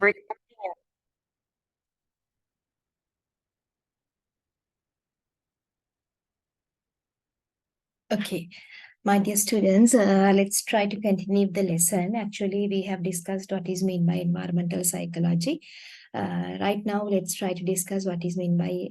Okay, my dear students, let's try to continue the lesson. Actually, we have discussed what is meant by environmental psychology. Right now, let's try to discuss what is meant by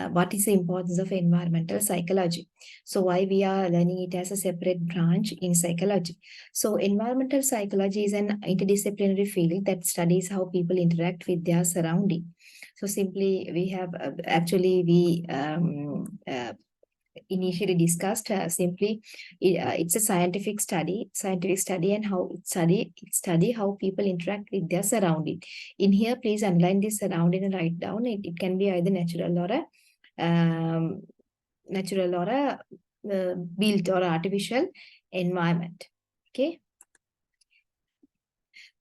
what is the importance of environmental psychology. So, why we are learning it as a separate branch in psychology. So, environmental psychology is an interdisciplinary field that studies how people interact with their surrounding. So, simply, we have initially discussed simply it's a scientific study and how it study how people interact with their surrounding. In here, please underline this surrounding and write down it can be either um, natural or a built or artificial environment. Okay,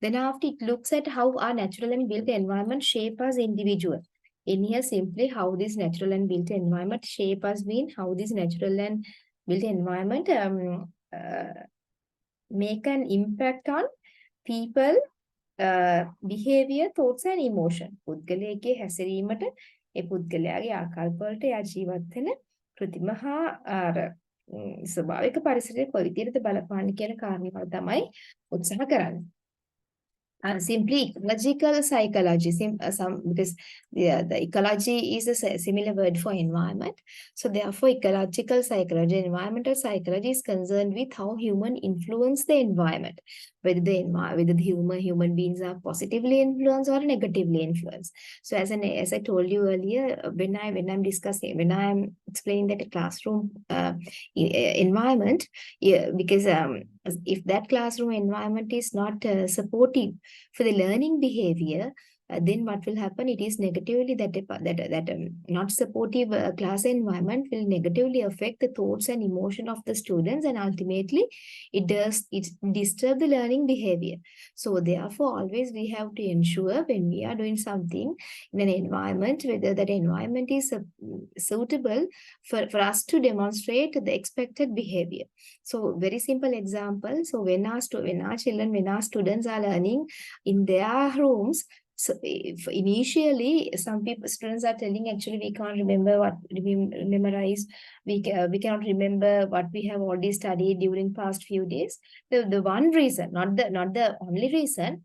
then after it looks at how our natural and built environment shape us individual. In here, simply how this natural and built environment shape us mean how this natural and built environment make an impact on people, behavior, thoughts and emotion. පුද්ගලයාගේ හැසිරීමට ඒ පුද්ගලයාගේ ආකල්පවලට එයා ජීවත් වෙන කෘතිම හා ස්වභාවික පරිසරයේ කොයි විදිහටද බලපාන්නේ කියන කාරණාව තමයි උත්සාහ කරන්නේ. Simply ecological psychology, because the ecology is a similar word for environment. So therefore, ecological psychology, environmental psychology is concerned with how human influence the environment, whether the human beings are positively influenced or negatively influenced. So as I told you earlier, when I'm explaining that a classroom environment, because if that classroom environment is not supportive for the learning behavior, then what will happen? It is negatively that not supportive class environment will negatively affect the thoughts and emotion of the students, and ultimately it disturb the learning behavior. So therefore, always we have to ensure when we are doing something in an environment, whether that environment is suitable for us to demonstrate the expected behavior. So very simple example. So when our students are learning in their rooms, so if initially students are telling, actually we can't remember what we memorized, we cannot remember what we have already studied during past few days. The one reason, not the only reason,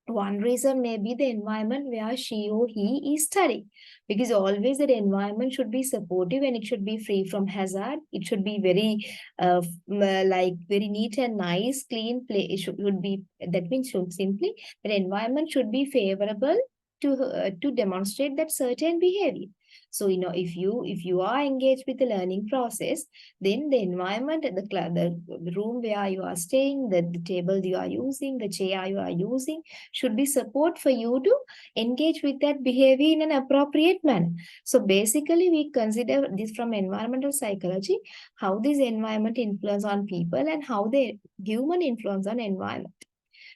one reason may be the environment where she or he is studying, because always that environment should be supportive and it should be free from hazard. It should be very very neat and nice, clean play. It should be, that means simply the environment should be favorable to demonstrate that certain behavior. So, if you are engaged with the learning process, then the environment, the room where you are staying, the table you are using, the chair you are using, should be support for you to engage with that behavior in an appropriate manner. So basically, we consider this from environmental psychology, how this environment influence on people and how the human influence on environment.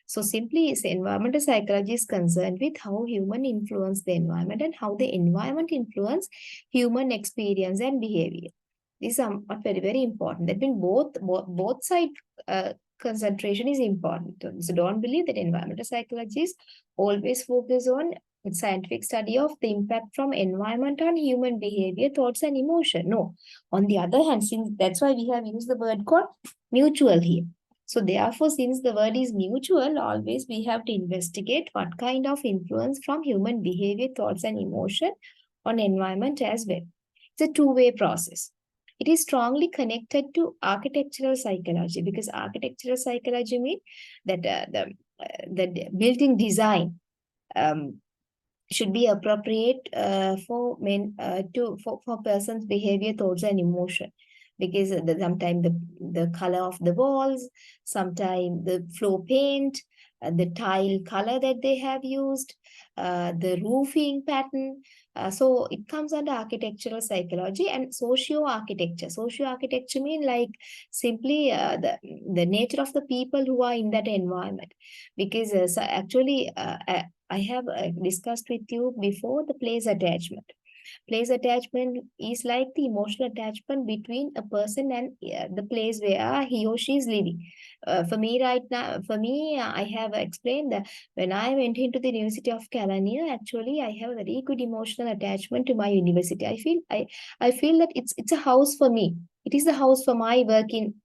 So simply, environmental psychology is concerned with how human influence the environment and how the environment influence human experience and behavior. These are very, very important. That means both side concentration is important. So don't believe that environmental psychology is always focus on scientific study of the impact from environment on human behavior, thoughts, and emotion. No. On the other hand, since that's why we have used the word called mutual here. So therefore, since the word is mutual, always we have to investigate what kind of influence from human behavior, thoughts, and emotion on environment as well. It's a two-way process. It is strongly connected to architectural psychology, because architectural psychology means that the built-in design should be appropriate for person's behavior, thoughts, and emotion. Because sometimes the color of the walls, sometimes the floor paint, the tile color that they have used, the roofing pattern. So it comes under architectural psychology and socio-architecture. Socio-architecture means like simply the nature of the people who are in that environment. Because I have discussed with you before the place attachment. Place attachment is like the emotional attachment between a person and the place where he or she is living. For me right now, I have explained that when I went into the University of California, actually I have a very good emotional attachment to my university. I feel that it's a house for me. It is the house for my work in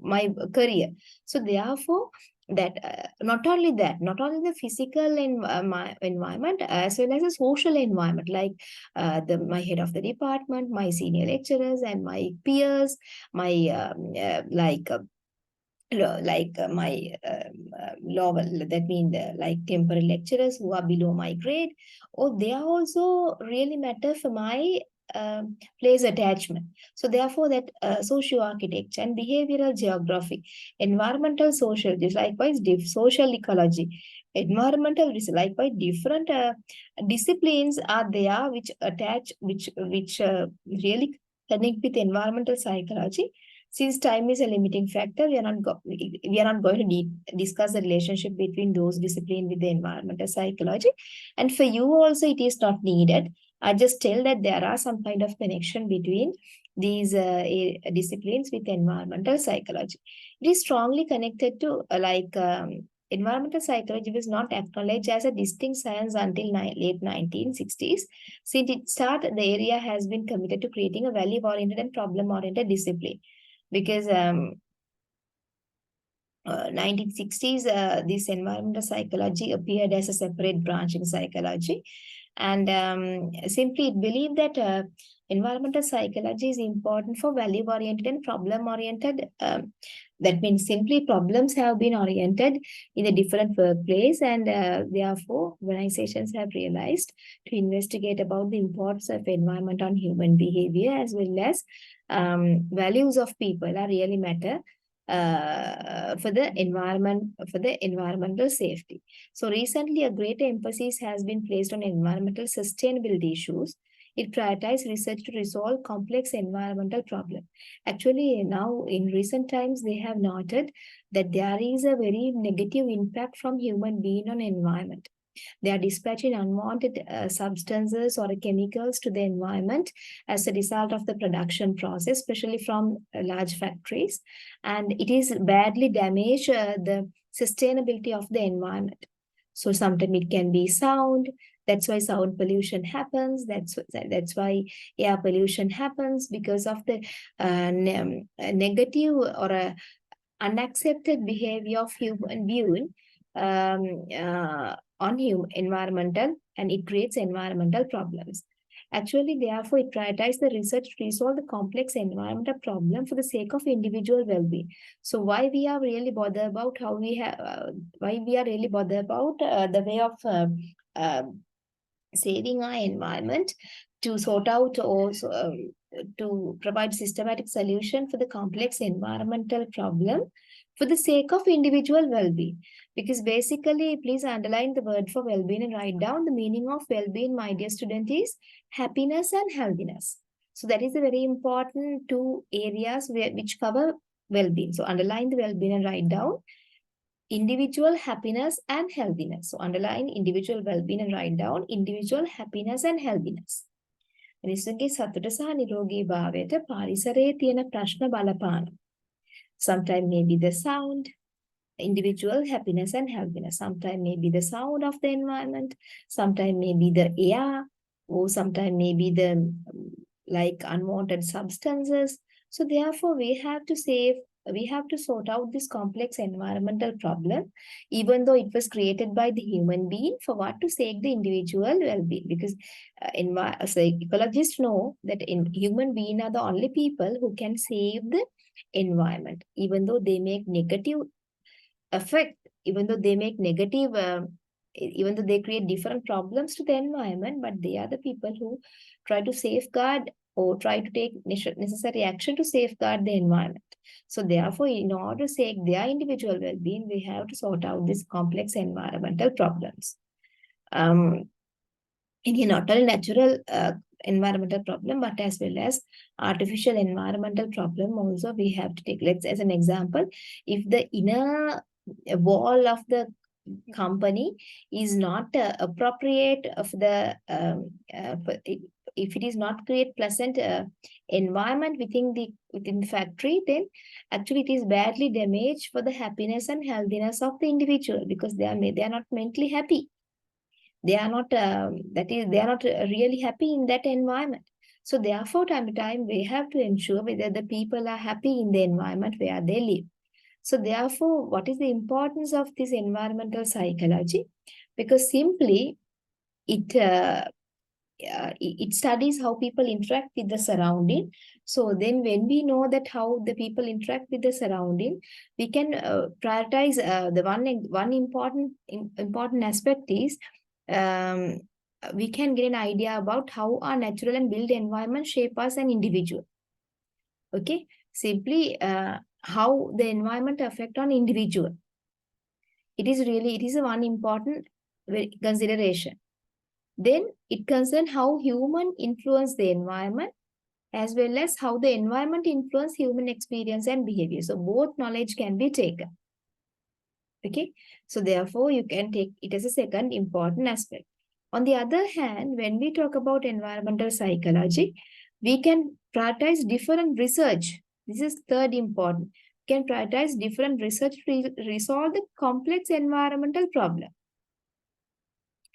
my career. So therefore, that not only the physical my environment as well as the social environment, like my head of the department, my senior lecturers, and my peers, my my lower, that means like temporary lecturers who are below my grade, or they are also really matter for my place attachment. So therefore that socio-architecture and behavioral geography, environmental sociology, likewise social ecology, environmental research, likewise different disciplines are there which attach, which really connect with environmental psychology. Since time is a limiting factor, we are not going to discuss the relationship between those disciplines with the environmental psychology. And for you also, it is not needed. I just tell that there are some kind of connection between these disciplines with environmental psychology. It is strongly connected to environmental psychology was not acknowledged as a distinct science until late 1960s. Since its start, the area has been committed to creating a value-oriented and problem-oriented discipline, because 1960s, this environmental psychology appeared as a separate branch in psychology. And simply it believed that environmental psychology is important for value-oriented and problem-oriented. That means simply problems have been oriented in a different workplace, and therefore organizations have realized to investigate about the importance of environment on human behavior, as well as values of people are really matter for the environment, for the environmental safety. So recently, a greater emphasis has been placed on environmental sustainability issues. It prioritizes research to resolve complex environmental problems. Actually, now in recent times, they have noted that there is a very negative impact from human being on environment. They are dispatching unwanted substances or chemicals to the environment as a result of the production process, especially from large factories. And it is badly damage the sustainability of the environment. So sometimes it can be sound. That's why sound pollution happens. That's why air pollution happens, because of the negative or unaccepted behavior of human being on environmental, and it creates environmental problems. Actually, therefore, it prioritizes the research to resolve the complex environmental problem for the sake of individual well-being. So, why we are really bothered about how we have, why we are really bothered about the way of saving our environment, to sort out also to provide systematic solution for the complex environmental problem for the sake of individual well-being. Because basically, please underline the word for well-being and write down the meaning of well-being, my dear student, is happiness and healthiness. So that is a very important two areas which cover well-being. So underline the well-being and write down individual happiness and healthiness. So underline individual well-being and write down individual happiness and healthiness. මිනිස්සුන්ගේ සතුට සහ නිරෝගී භාවයට පරිසරයේ තියෙන ප්‍රශ්න බලපාන. Sometimes maybe the sound, individual happiness and healthiness. Sometimes maybe the sound of the environment. Sometimes maybe the air, or sometimes maybe the like unwanted substances. So therefore, we have to sort out this complex environmental problem, even though it was created by the human being, for what to save the individual well-being. Because ecologists know that human beings are the only people who can save the environment, even though they make negative effect, even though they make negative, even though they create different problems to the environment, but they are the people who try to safeguard or try to take necessary action to safeguard the environment. So therefore, in order to save their individual well-being, we have to sort out these complex environmental problems. In not only natural environmental problem, but as well as artificial environmental problem also we have to take. Let's, as an example, if the inner wall of the company is not appropriate of the if it is not create pleasant environment within the factory, then actually it is badly damaged for the happiness and healthiness of the individual, because they are not mentally happy. They are not they are not really happy in that environment. So therefore, time to time, we have to ensure whether the people are happy in the environment where they live. So therefore, what is the importance of this environmental psychology? Because simply it studies how people interact with the surrounding. So then when we know that how the people interact with the surrounding, we can prioritize the one important aspect is um, we can get an idea about how our natural and built environment shape us an individual. Okay, simply how the environment affect on individual. It is a one important consideration. Then it concerns how human influence the environment, as well as how the environment influence human experience and behavior. So both knowledge can be taken. Okay, so therefore you can take it as a second important aspect. On the other hand, when we talk about environmental psychology, we can prioritize different research. This is third important. We can prioritize different research to resolve the complex environmental problem.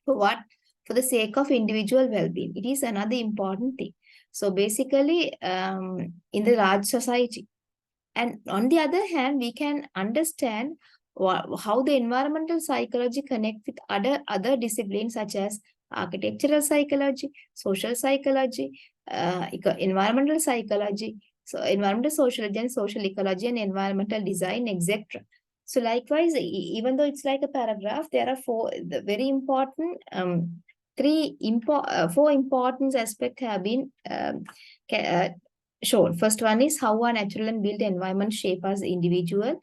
For what? For the sake of individual well-being. It is another important thing. So basically, in the large society. And on the other hand, we can understand how the environmental psychology connect with other disciplines such as architectural psychology, social psychology, environmental psychology, so environmental sociology and social ecology and environmental design, etc. So likewise, even though it's like a paragraph, there are four very important four important aspects have been shown. First one is how our natural and built environment shape us individual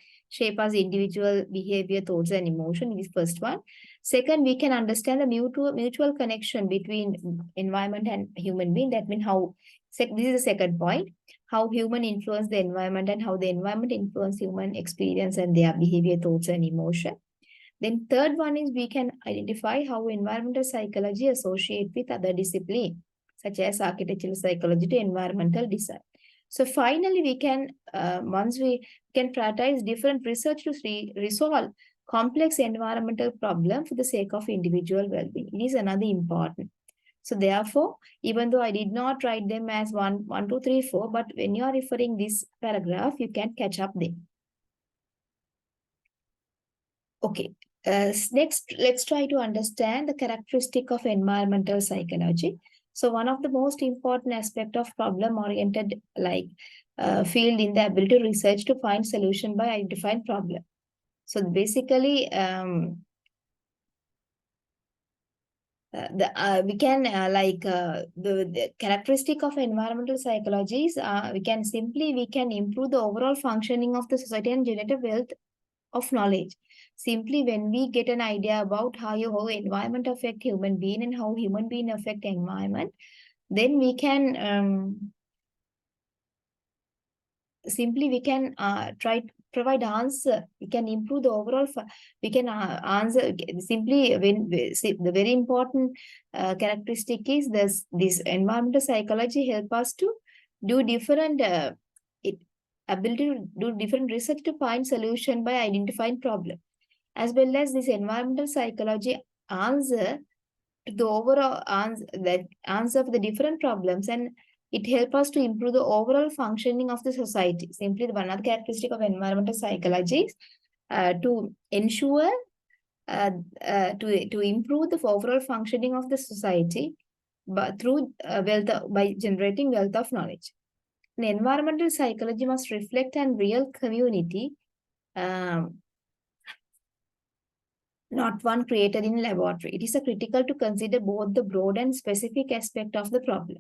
behavior, thoughts, and emotion. Is first one. Second, we can understand the mutual connection between environment and human being. That means how. This is the second point. How human influence the environment and how the environment influence human experience and their behavior, thoughts, and emotion. Then third one is we can identify how environmental psychology associate with other disciplines such as architectural psychology to environmental design. So finally, we can, once we can prioritize different research to resolve complex environmental problems for the sake of individual well-being. It is another important. So therefore, even though I did not write them as 1, 2, 3, 4, but when you are referring this paragraph, you can catch up them. Okay. Next, let's try to understand the characteristic of environmental psychology. So one of the most important aspect of problem-oriented field in the ability to research to find solution by identifying problem. So basically, we can the characteristic of environmental psychology is we can improve the overall functioning of the society and generate a wealth of knowledge. Simply when we get an idea about how environment affect human being and how human being affect environment, then we can try to provide answer. We can improve the overall, we can answer simply when the very important characteristic is this environmental psychology help us to do different ability to do different research to find solution by identifying problem, as well as this environmental psychology answer to the overall answer for the different problems, and it helps us to improve the overall functioning of the society. Simply, the one other characteristic of environmental psychology is to ensure to improve the overall functioning of the society, but through by generating wealth of knowledge. And environmental psychology must reflect a real community, not one created in laboratory. It is critical to consider both the broad and specific aspect of the problem.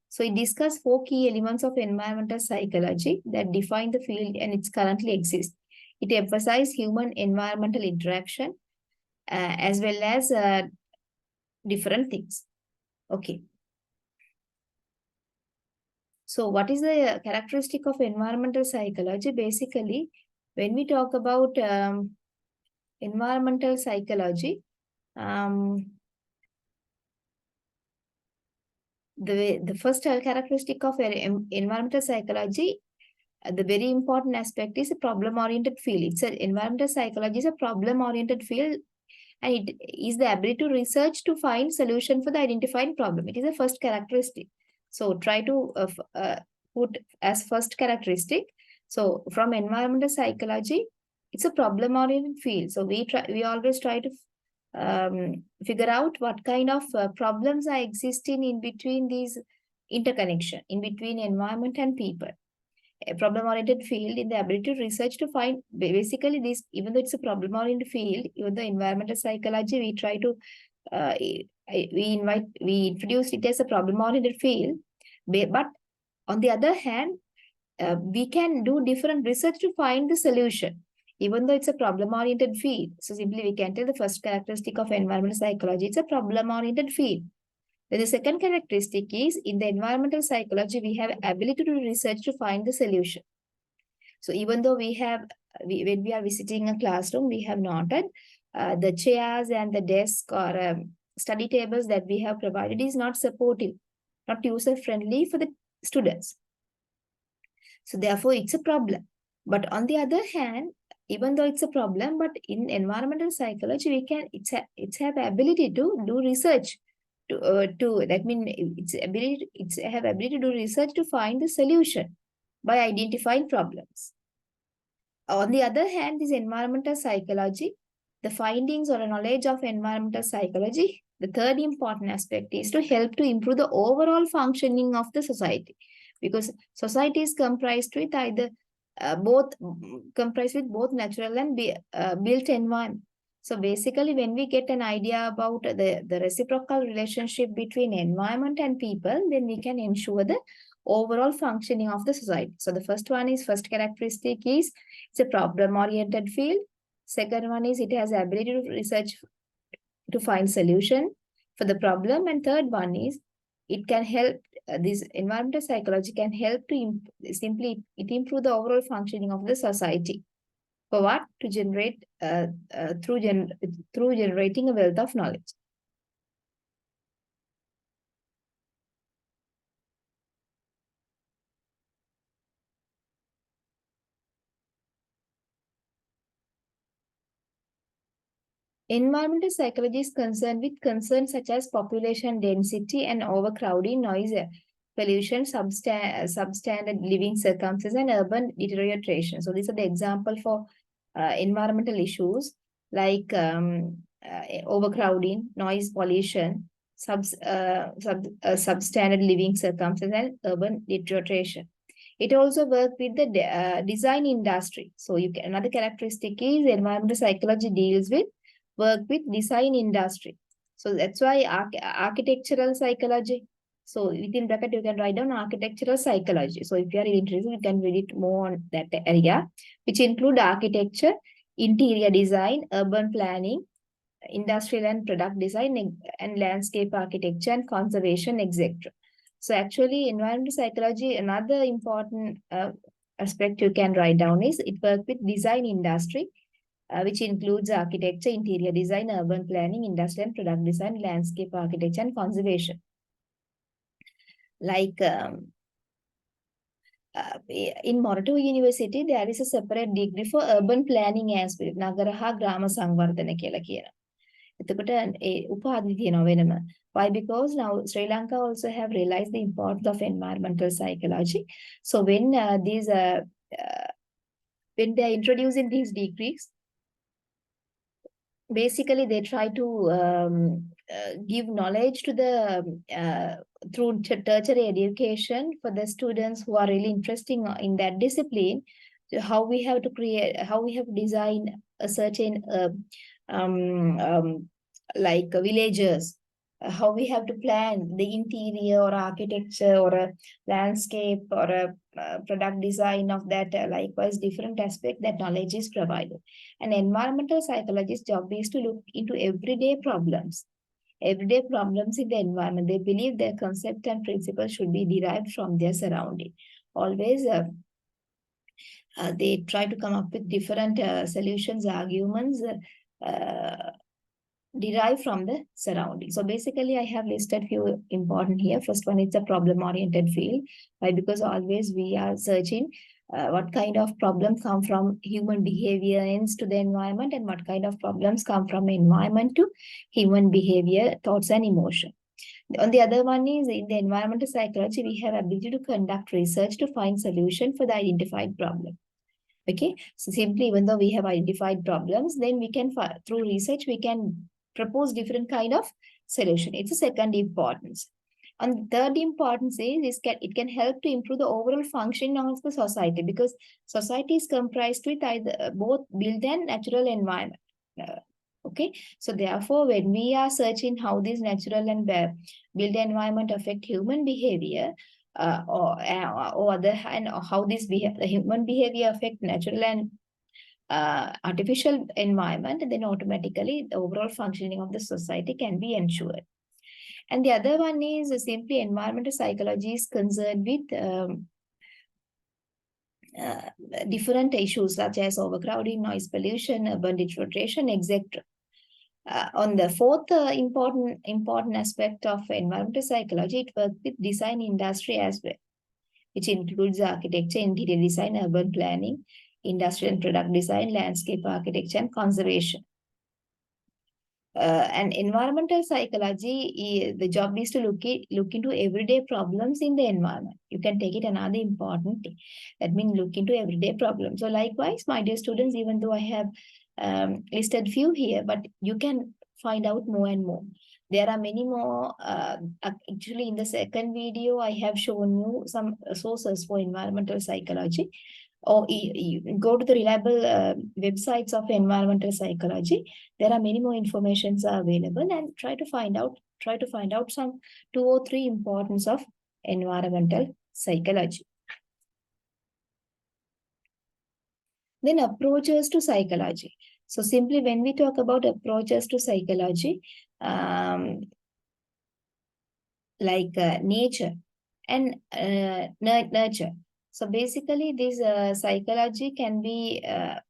So it discusses 4 key elements of environmental psychology that define the field and it currently exists. It emphasizes human environmental interaction as well as different things. Okay. So what is the characteristic of environmental psychology? Basically, when we talk about environmental psychology, the first characteristic of environmental psychology, the very important aspect is a problem-oriented field. Environmental psychology is a problem-oriented field, and it is the ability to research to find solution for the identified problem. It is the first characteristic. So try to put as first characteristic. So from environmental psychology, it's a problem-oriented field. So we always try to figure out what kind of problems are existing in between these interconnection, in between environment and people. A problem-oriented field in the ability to research to find basically this, even though it's a problem-oriented field, even though environmental psychology, we try to we introduce it as a problem-oriented field, but on the other hand, we can do different research to find the solution, even though it's a problem-oriented field. So simply we can tell the first characteristic of environmental psychology, it's a problem-oriented field. Then the second characteristic is, in the environmental psychology, we have ability to research to find the solution. So even though when we are visiting a classroom, we have noted the chairs and the desk or study tables that we have provided is not supportive, not user-friendly for the students. So therefore, it's a problem. But on the other hand, even though it's a problem, but in environmental psychology, it's have ability to do research. That means it's have ability to do research to find the solution by identifying problems. On the other hand, this environmental psychology, the findings or a knowledge of environmental psychology, the third important aspect is to help to improve the overall functioning of the society, because society is comprised with either both natural and built environment. So basically, when we get an idea about the reciprocal relationship between environment and people, then we can ensure the overall functioning of the society. So the first characteristic is it's a problem-oriented field. Second one is it has the ability to research to find solution for the problem. And third one is it can help, this environmental psychology can help to improve the overall functioning of the society. For what? To generate, through generating a wealth of knowledge. Environmental psychology is concerned with concerns such as population density and overcrowding, noise, pollution, substandard living circumstances, and urban deterioration. So these are the example for environmental issues like overcrowding, noise pollution, substandard living circumstances, and urban deterioration. It also works with the design industry. So another characteristic is environmental psychology deals with work with design industry. So that's why architectural psychology. So within bracket, you can write down architectural psychology. So if you are interested, you can read it more on that area, which include architecture, interior design, urban planning, industrial and product design, and landscape architecture and conservation, etc. So actually, environmental psychology, another important aspect you can write down is it works with design industry, which includes architecture, interior design, urban planning, industrial and product design, landscape architecture, and conservation. Like in Morato University, there is a separate degree for urban planning as well. Nagara Grama Sangvardhana කියලා කියනවා. එතකොට උපාධි තියෙනවා වෙනම. Why? Because now Sri Lanka also have realized the importance of environmental psychology. So when when they are introducing these degrees, basically they try to give knowledge to the through tertiary education for the students who are really interested in that discipline, how we have to create, how we have designed a certain like villages, how we have to plan the interior or architecture or a landscape or a product design of that. Likewise, different aspect that knowledge is provided. An environmental psychologist's job is to look into everyday problems in the environment. They believe their concept and principles should be derived from their surrounding. Always they try to come up with different solutions, arguments, derived from the surrounding. So basically, I have listed few important here. First one is the problem-oriented field. Why? Because always we are searching what kind of problems come from human behavior to the environment, and what kind of problems come from environment to human behavior, thoughts, and emotion. On the other one is in the environmental psychology, we have ability to conduct research to find solution for the identified problem. Okay, so simply even though we have identified problems, then we can, through research, we can propose different kind of solution. It's a second importance. And third importance is it can help to improve the overall functioning of the society, because society is comprised with either both built and natural environment. Okay, so therefore, when we are searching how this natural and built environment affect human behavior, or other hand, how this human behavior affect natural and artificial environment, and then automatically the overall functioning of the society can be ensured. And the other one is simply environmental psychology is concerned with different issues such as overcrowding, noise pollution, urban deterioration, etc. On the fourth important aspect of environmental psychology, it works with design industry as well, which includes architecture, interior design, urban planning, industrial and product design, landscape architecture, and conservation. And environmental psychology, the job is to look into everyday problems in the environment. You can take it another important thing. That means look into everyday problems. So likewise, my dear students, even though I have listed few here, but you can find out more and more. There are many more. Actually, in the second video, I have shown you some sources for environmental psychology. Or you go to the reliable websites of environmental psychology. There are many more informations are available, and try to find out some 2 or 3 importance of environmental psychology. Then approaches to psychology. So simply when we talk about approaches to psychology, like nature and nurture. So basically, this psychology can be,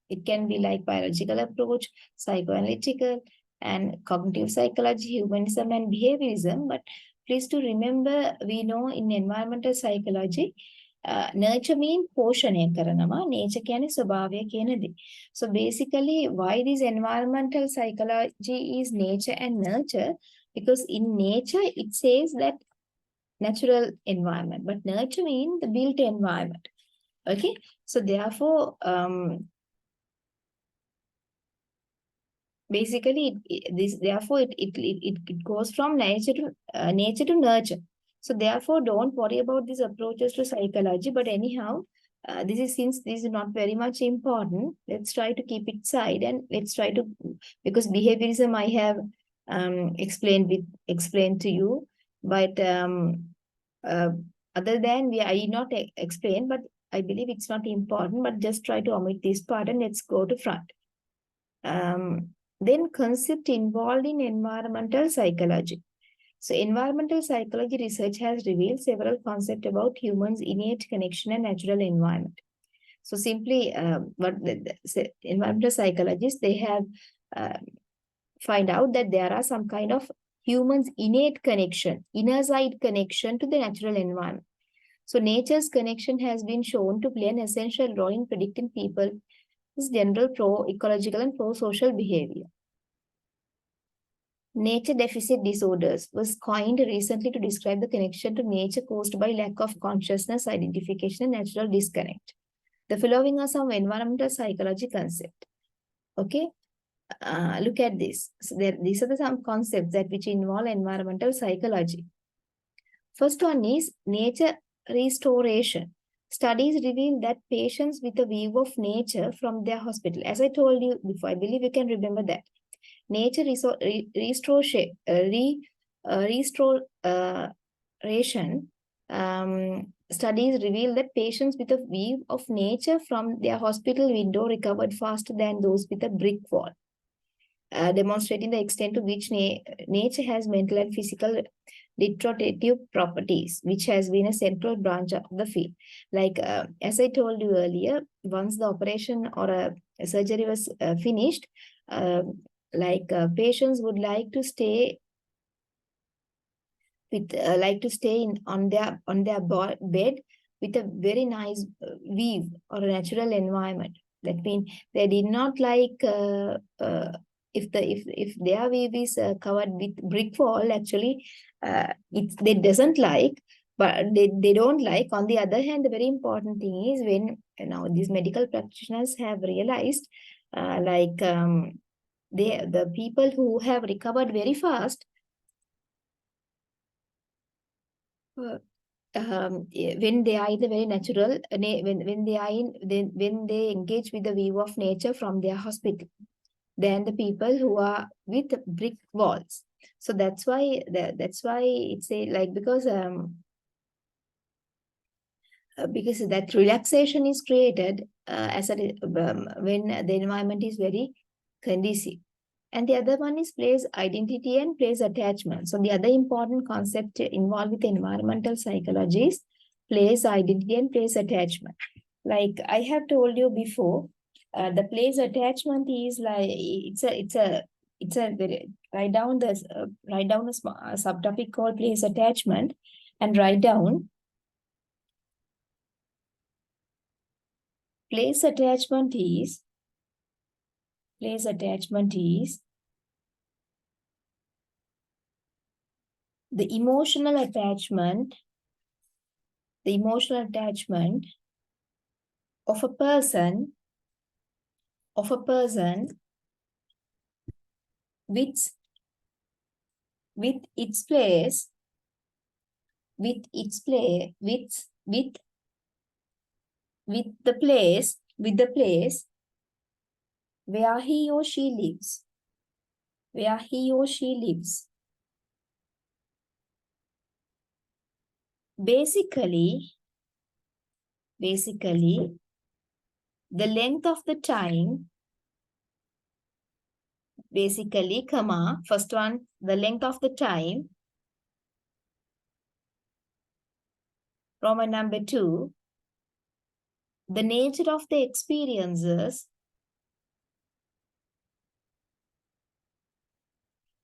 it can be like biological approach, psychoanalytical, and cognitive psychology, humanism, and behaviorism. But please to remember, we know in environmental psychology, nurture mean poshane karanama, nature කියන්නේ ස්වභාවය කියන දේ. So basically, why this environmental psychology is nature and nurture? Because in nature, it says that natural environment, but nurture means the built environment. Okay, so therefore, basically, it goes from nature to nurture. So therefore, don't worry about these approaches to psychology. But anyhow, since this is not very much important, let's try to keep it side, and let's try to, because behaviorism I have explained to you. But other than I not explain, but I believe it's not important, but just try to omit this part and let's go to front. Then concept involved in environmental psychology. So environmental psychology research has revealed several concepts about humans' innate connection and natural environment. So simply, what the environmental psychologists, they have find out that there are some kind of humans' innate connection, inner side connection to the natural environment. So nature's connection has been shown to play an essential role in predicting people's general pro-ecological and pro-social behavior. Nature deficit disorders was coined recently to describe the connection to nature caused by lack of consciousness, identification, and natural disconnect. The following are some environmental psychology concepts. Okay, look at this. So these are some concepts that which involve environmental psychology. First one is nature restoration. Studies reveal that patients with a view of nature from their hospital, as I told you before, I believe you can remember that. Nature restoration, studies reveal that patients with a view of nature from their hospital window recovered faster than those with a brick wall, demonstrating the extent to which nature has mental and physical restorative properties, which has been a central branch of the field. Like, as I told you earlier, once the operation or a surgery was finished, patients would like to stay on their bed with a very nice view or a natural environment. That means they did not like if their view is covered with brick wall. Actually, they doesn't like, but they don't like. On the other hand, the very important thing is when now these medical practitioners have realized, the people who have recovered very fast. When they are in the very natural, when they are when they engage with the view of nature from their hospital, than the people who are with brick walls. So that's why it's a because that relaxation is created when the environment is very conducive. And the other one is place identity and place attachment. So the other important concept involved with environmental psychology is place identity and place attachment. Like I have told you before, the place attachment is like it's a very write down a subtopic called place attachment and write down place attachment is the emotional attachment of a person with its place with the place where he or she lives. Basically, the length of the time, first one, the length of the time, Roman number 2, the nature of the experiences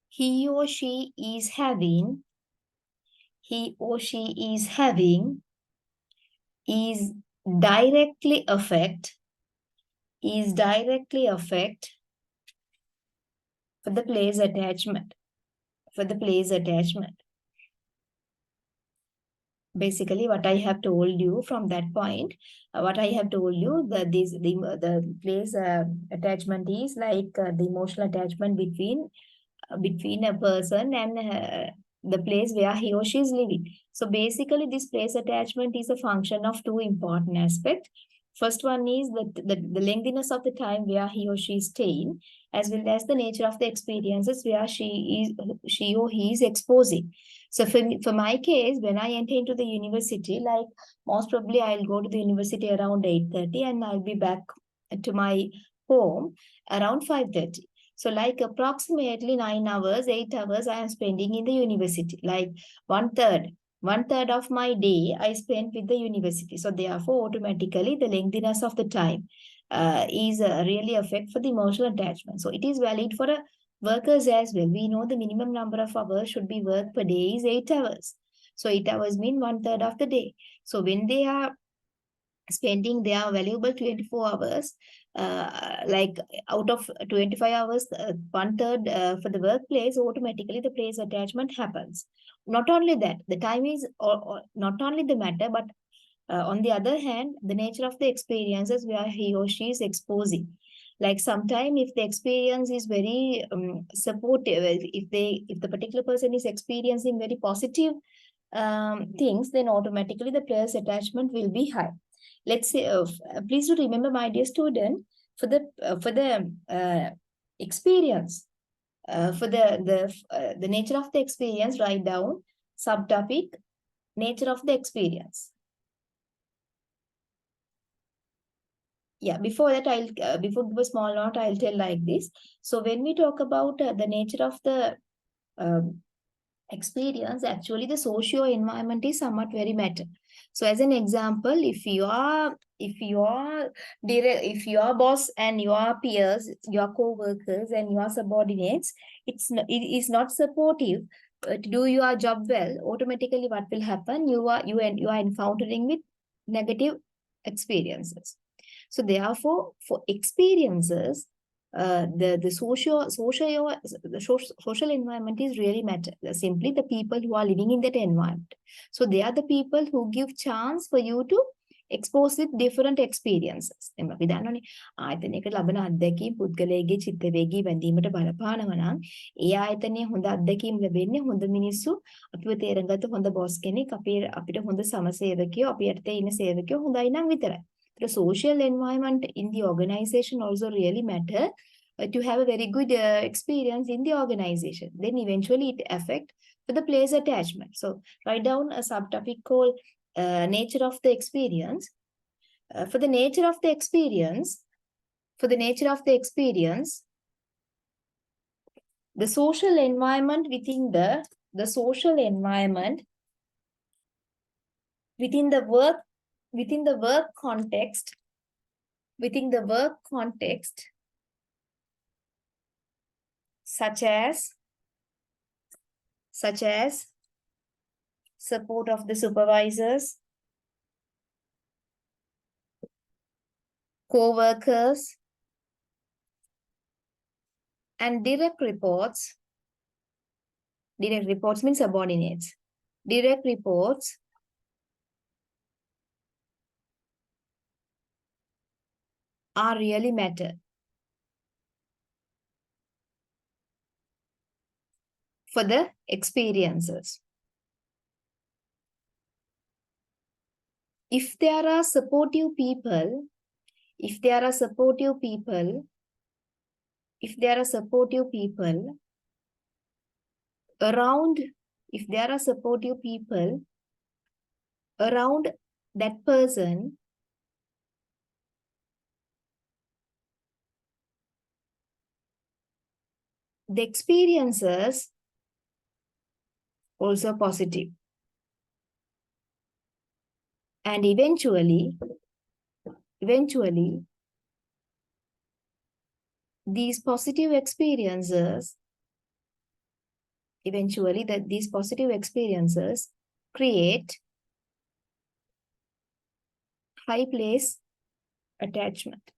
he or she is having is directly affect for the place attachment. Basically, what I have told you from that point, the place attachment is like the emotional attachment between a person and the place where he or she is living. So basically, this place attachment is a function of two important aspects. First one is the lengthiness of the time where he or she is staying, as well as the nature of the experiences where she or he is exposing. So for my case, when I enter into the university, like most probably I'll go to the university around 8:30 and I'll be back to my home around 5:30. So like approximately 9 hours, 8 hours I am spending in the university. Like one third of my day I spent with the university. So therefore, automatically the lengthiness of the time is really affect for the emotional attachment. So it is valid for workers as well. We know the minimum number of hours should be worked per day is 8 hours. So 8 hours mean one third of the day. So when they are spending their valuable 24 hours, like out of 25 hours, one third for the workplace, automatically the place attachment happens. Not only that, the time is not only the matter, but on the other hand, the nature of the experiences where he or she is exposing. Like sometime if the experience is very supportive, if the particular person is experiencing very positive things, then automatically the player's attachment will be high. Let's say, please do remember, my dear student, for the experience, for the nature of the experience, write down subtopic nature of the experience. Yeah, before that, before give a small note, I'll tell like this. So when we talk about the nature of the experience, actually the socio-environment is somewhat very matter. So as an example, if your boss and your peers, your co-workers and your subordinates, it is not supportive to do your job well, automatically what will happen? You are encountering with negative experiences. So therefore, for experiences, the social environment is really matter. Simply the people who are living in that environment. So they are the people who give chance for you to expose with different experiences. අපි දන්නවනේ ආයතනයකට ලබන අත්දැකීම් පුද්ගලයාගේ චිත්ත වේගී බැඳීමට බලපානවා නම් ඒ ආයතනයේ හොඳ අත්දැකීම් ලැබෙන්නේ හොඳ මිනිස්සු අපිව තේරුම් ගත්ත හොඳ බොස් කෙනෙක් අපිට හොඳ සමසේවකයෝ අපි යටතේ ඉන්න සේවකයෝ හොඳයි නම් විතරයි. The social environment in the organization also really matter to have a very good experience in the organization. Then eventually it affect for the place attachment. So write down a subtopic called nature of the experience. For the nature of the experience, the social environment within the social environment within the work context, such as support of the supervisors, co-workers, and direct reports. Direct reports means subordinates. Direct reports are really matter for the experiences. If there are supportive people around that person, the experiences also positive. And eventually, these positive experiences create high place attachment.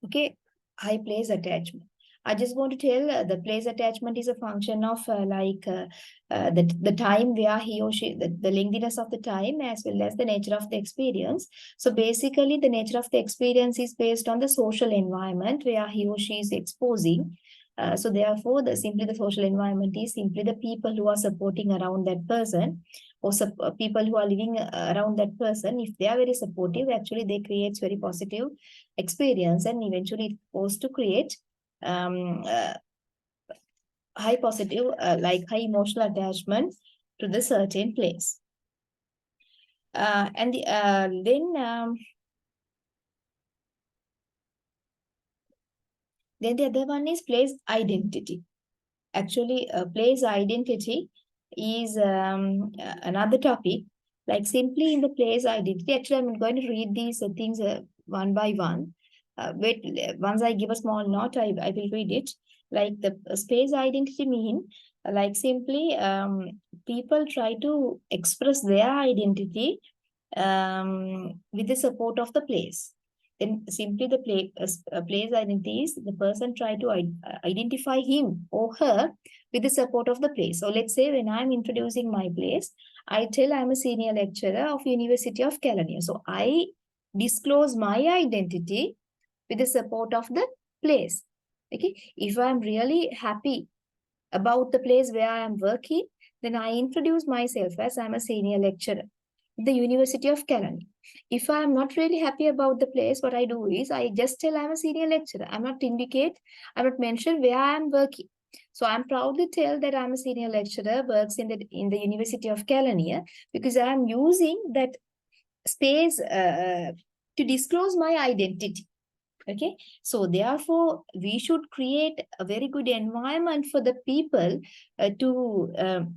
Okay, high place attachment. I just want to tell the place attachment is a function of the time where he or she, the lengthiness of the time as well as the nature of the experience. So basically the nature of the experience is based on the social environment where he or she is exposing. So therefore simply the social environment is simply the people who are supporting around that person, or people who are living around that person. If they are very supportive, actually they create very positive experience, and eventually it goes to create high positive, high emotional attachment to the certain place. Then the other one is place identity. Actually, place identity is another topic. Like simply in the place identity, actually I'm going to read these things one by one. Wait, once I give a small note, I will read it. Like the space identity mean, like simply people try to express their identity with the support of the place. Then simply the place identity is the person try to identify him or her with the support of the place. So let's say when I'm introducing my place, I tell I'm a senior lecturer of University of California. So I disclose my identity with the support of the place. Okay, if I'm really happy about the place where I am working, then I introduce myself as I'm a senior lecturer at the University of California. If I am not really happy about the place, what I do is I just tell I'm a senior lecturer. I'm not mention where I am working. So I'm proud to tell that I'm a senior lecturer, works in the University of California, because I'm using that space to disclose my identity. Okay, so therefore we should create a very good environment for the people to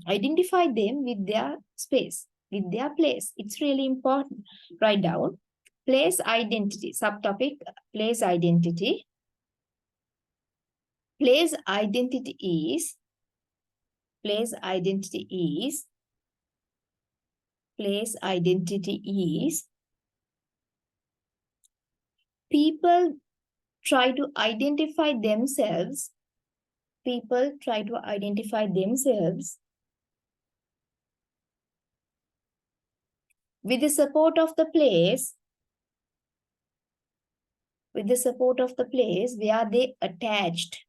identify them with their space. with their place. It's really important. Write down place identity, subtopic place identity. Place identity is place identity is place identity is people try to identify themselves. People try to identify themselves with the support of the place, with the support of the place where they attached,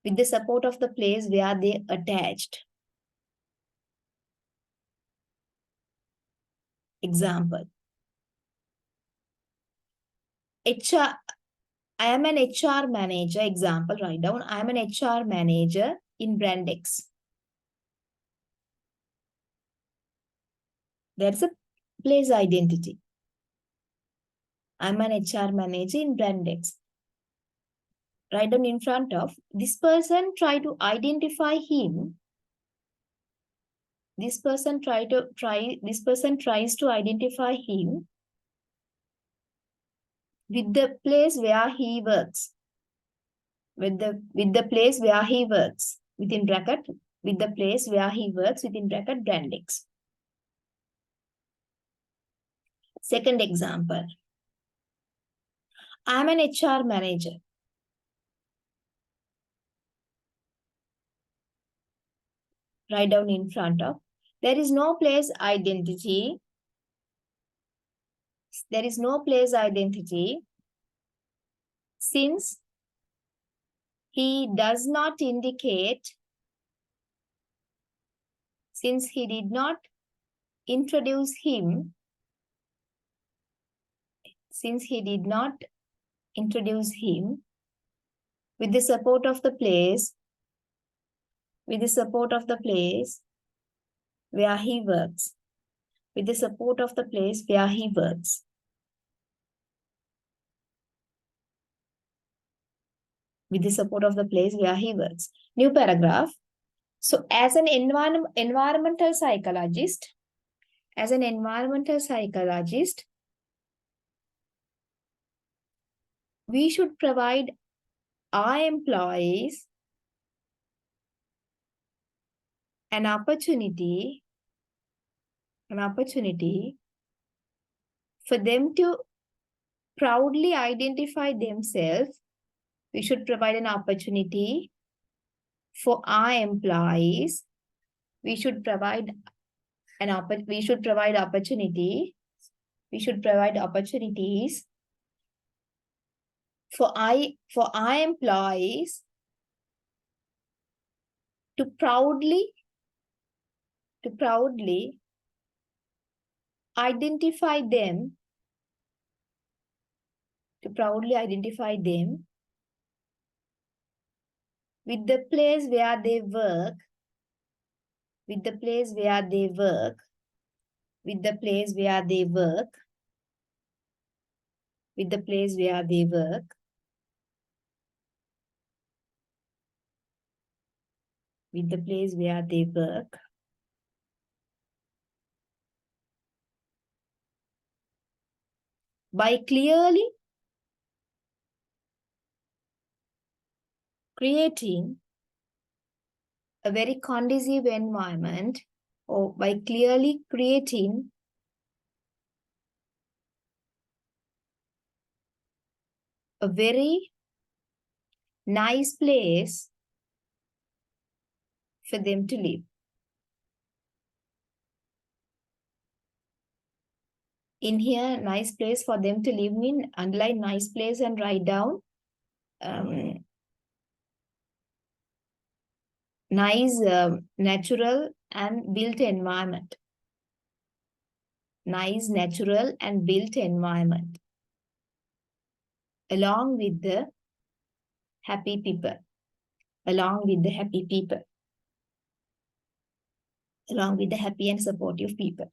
with the support of the place where they attached. Example, HR, I am an HR manager. Example, write down, I am an HR manager in brand X. That's a place identity. I'm an HR manager in brand X. Write down in front of, this person try to identify him. This person tries to identify him with the place where he works. With the place where he works, within bracket, with the place where he works, within bracket, brand X. Second example, I'm an HR manager. Write down in front of, there is no place identity. There is no place identity since he does not indicate, since he did not introduce him, since he did not introduce him with the support of the place, with the support of the place where he works, with the support of the place where he works. With the support of the place where he works. New paragraph. So as an environmental psychologist, we should provide our employees an opportunity for them to proudly identify themselves. We should provide an opportunity for our employees. We should provide opportunities for our employees to proudly identify them, with the place where they work, with the place where they work, with the place where they work, with the place where they work, with the place where they work, by clearly creating a very conducive environment, or by clearly creating a very nice place for them to live. In here, nice place for them to live mean underline nice place and write down nice natural and built environment. Nice natural and built environment. Along with the happy people. Along with the happy people. Along with the happy and supportive people.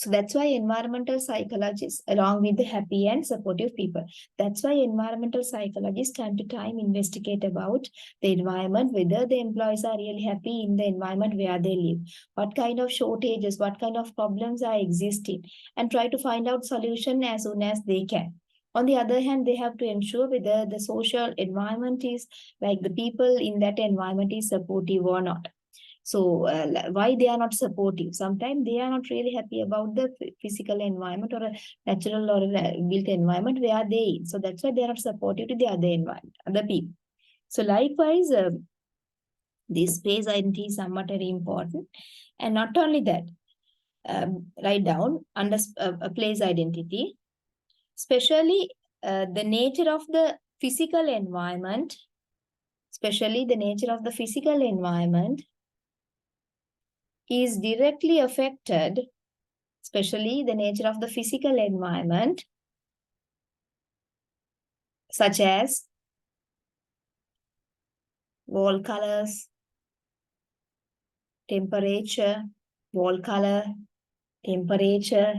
So that's why environmental psychologists, along with the happy and supportive people, that's why environmental psychologists time to time investigate about the environment, whether the employees are really happy in the environment where they live, what kind of shortages, what kind of problems are existing, and try to find out solution as soon as they can. On the other hand, they have to ensure whether the social environment is like the people in that environment is supportive or not. So why they are not supportive? Sometimes they are not really happy about the physical environment or a natural or a built environment where they in. So that's why they are not supportive to the other environment, other people. So likewise, this place identity is somewhat very important. And not only that, write down under a place identity, especially the nature of the physical environment, especially the nature of the physical environment is directly affected, especially the nature of the physical environment, such as wall colors, temperature, wall color, temperature,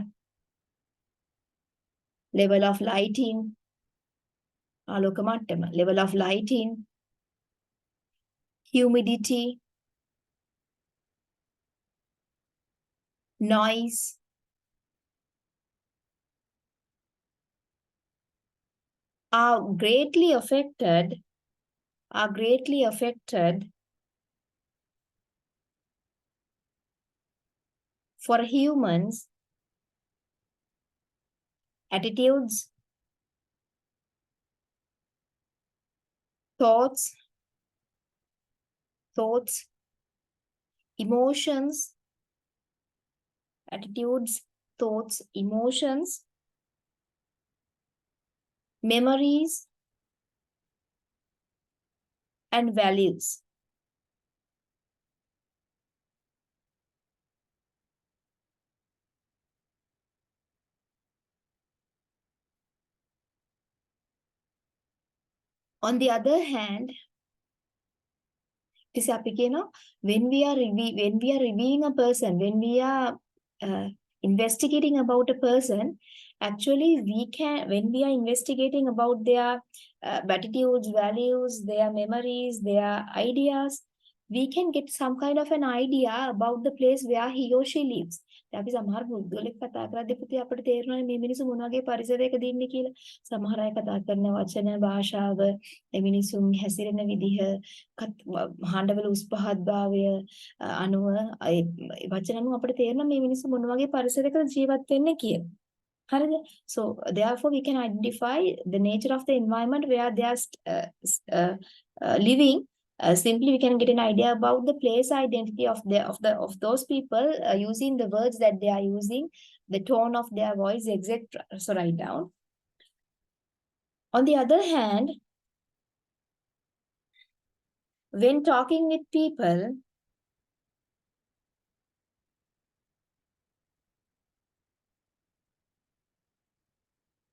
level of lighting, level of lighting, humidity, noise, are greatly affected for humans, attitudes, thoughts, emotions, attitudes, thoughts, emotions, memories, and values. On the other hand, when we are reviewing a person, when we are uh, investigating about a person, actually we can, when we are investigating about their attitudes, values, their memories, their ideas, we can get some kind of an idea about the place where he or she lives. අපි සමහර පුද්ගලෙක් කතා කරද්දී පුතේ අපිට තේරෙනවා මේ මිනිස්සු මොන වගේ පරිසරයකද ඉන්නේ කියලා. සමහර අය කතා කරන වචන භාෂාව, ඒ මිනිසුන් හැසිරෙන විදිහ, හඬවල උස් පහත් භාවය අනුව වචන අනුව අපිට තේරෙනවා මේ මිනිස්සු මොන වගේ පරිසරයක ජීවත් වෙන්නේ කියලා. හරිද? So therefore we can identify the nature of the environment where they are living. Simply we can get an idea about the place identity of those people using the words that they are using, the tone of their voice, etc. So write down. On the other hand, when talking with people,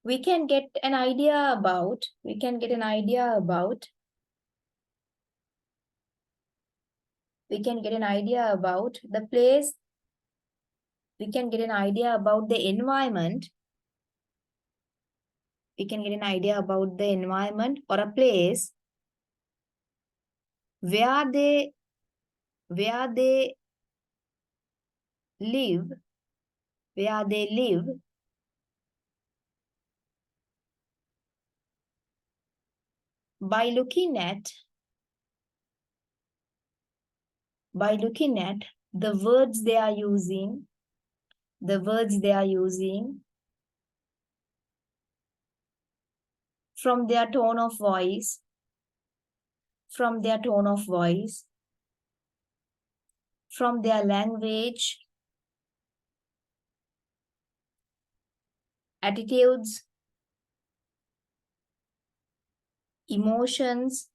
we can get an idea about the place, we can get an idea about the environment, we can get an idea about the environment or a place where they live, by looking at the words they are using, from their tone of voice, from their language, attitudes, emotions,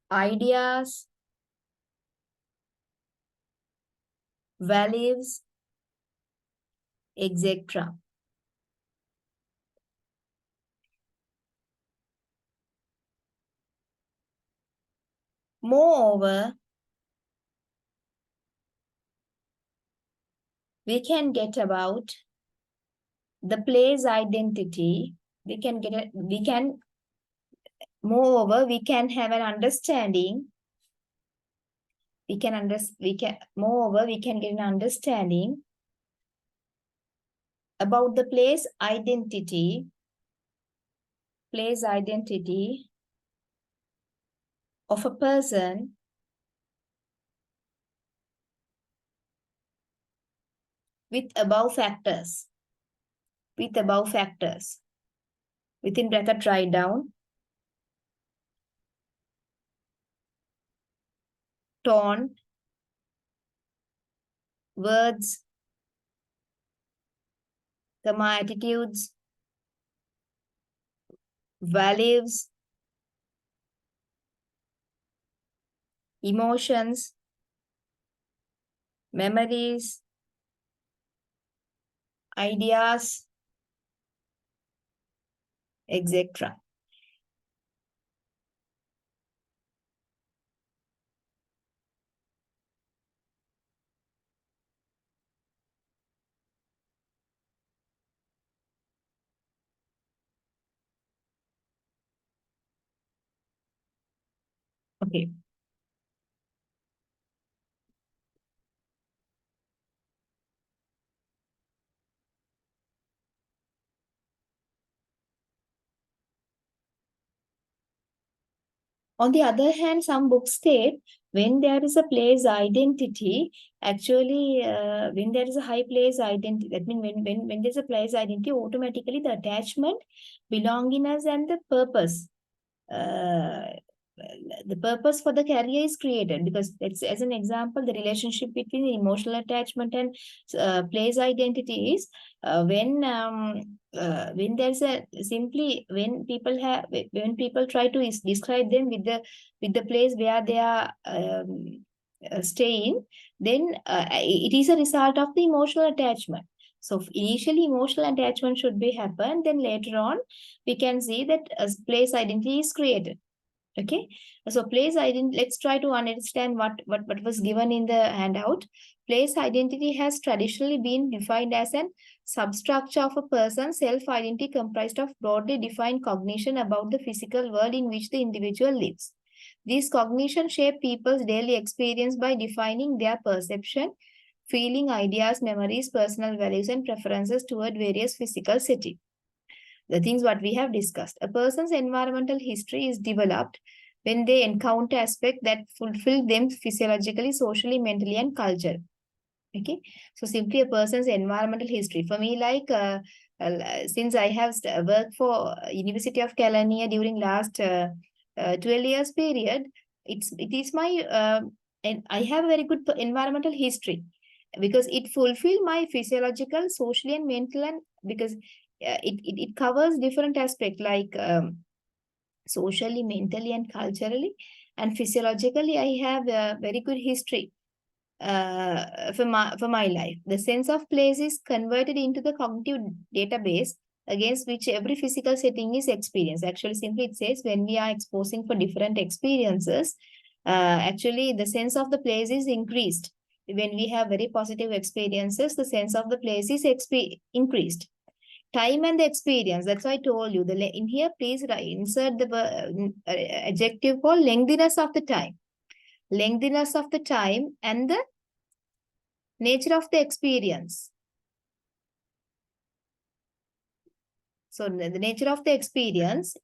ideas, values, etc. Moreover, we can get about the place identity. Moreover, we can have an understanding. Moreover, we can get an understanding about the place identity of a person with above factors. Within bracket, write down tone, words, attitudes, values, emotions, memories, ideas, etc. Okay. On the other hand, some books state when there is a place identity, actually, when there is a high place identity, that means when there's a place identity, automatically the attachment, belongingness, and uh, the purpose for the career is created, because it's, as an example, the relationship between emotional attachment and place identity is when there's a simply when people try to describe them with the place where they are staying, then it is a result of the emotional attachment. So initially emotional attachment should be happen, then later on we can see that place identity is created. Okay, so place identity, let's try to understand what was given in the handout. Place identity has traditionally been defined as an substructure of a person's self-identity comprised of broadly defined cognition about the physical world in which the individual lives. These cognition shape people's daily experience by defining their perception, feeling, ideas, memories, personal values, and preferences toward various physical settings. The things what we have discussed. A person's environmental history is developed when they encounter aspects that fulfill them physiologically, socially, mentally, and culturally. Okay, so simply a person's environmental history. For me, like since I have worked for University of California during last 12 years period, it is my and I have a very good environmental history, because it fulfill my physiological, socially, and mental, and because it covers different aspects like socially, mentally, and culturally, and physiologically. I have a very good history for my life. The sense of place is converted into the cognitive database against which every physical setting is experienced. Actually, simply it says when we are exposing for different experiences, actually the sense of the place is increased. When we have very positive experiences, the sense of the place is increased. Time and the experience. That's why I told you. In here, please insert the adjective called lengthiness of the time. Lengthiness of the time and the nature of the experience. So the nature of the experience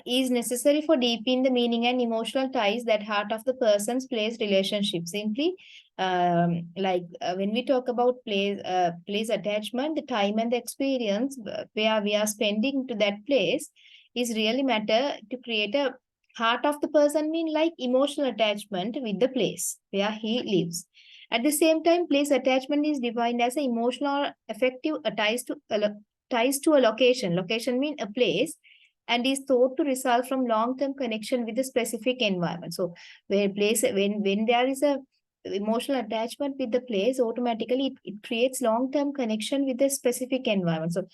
is necessary for deepening the meaning and emotional ties that heart of the person's place relationship. Simply, when we talk about place attachment, the time and the experience where we are spending to that place is really matter to create a heart of the person, mean like emotional attachment with the place where he lives. At the same time, place attachment is defined as an emotional affective ties to a location. Location mean a place, and is thought to result from long-term connection with the specific environment. So when there is a emotional attachment with the place, automatically it creates long-term connection with the specific environment. So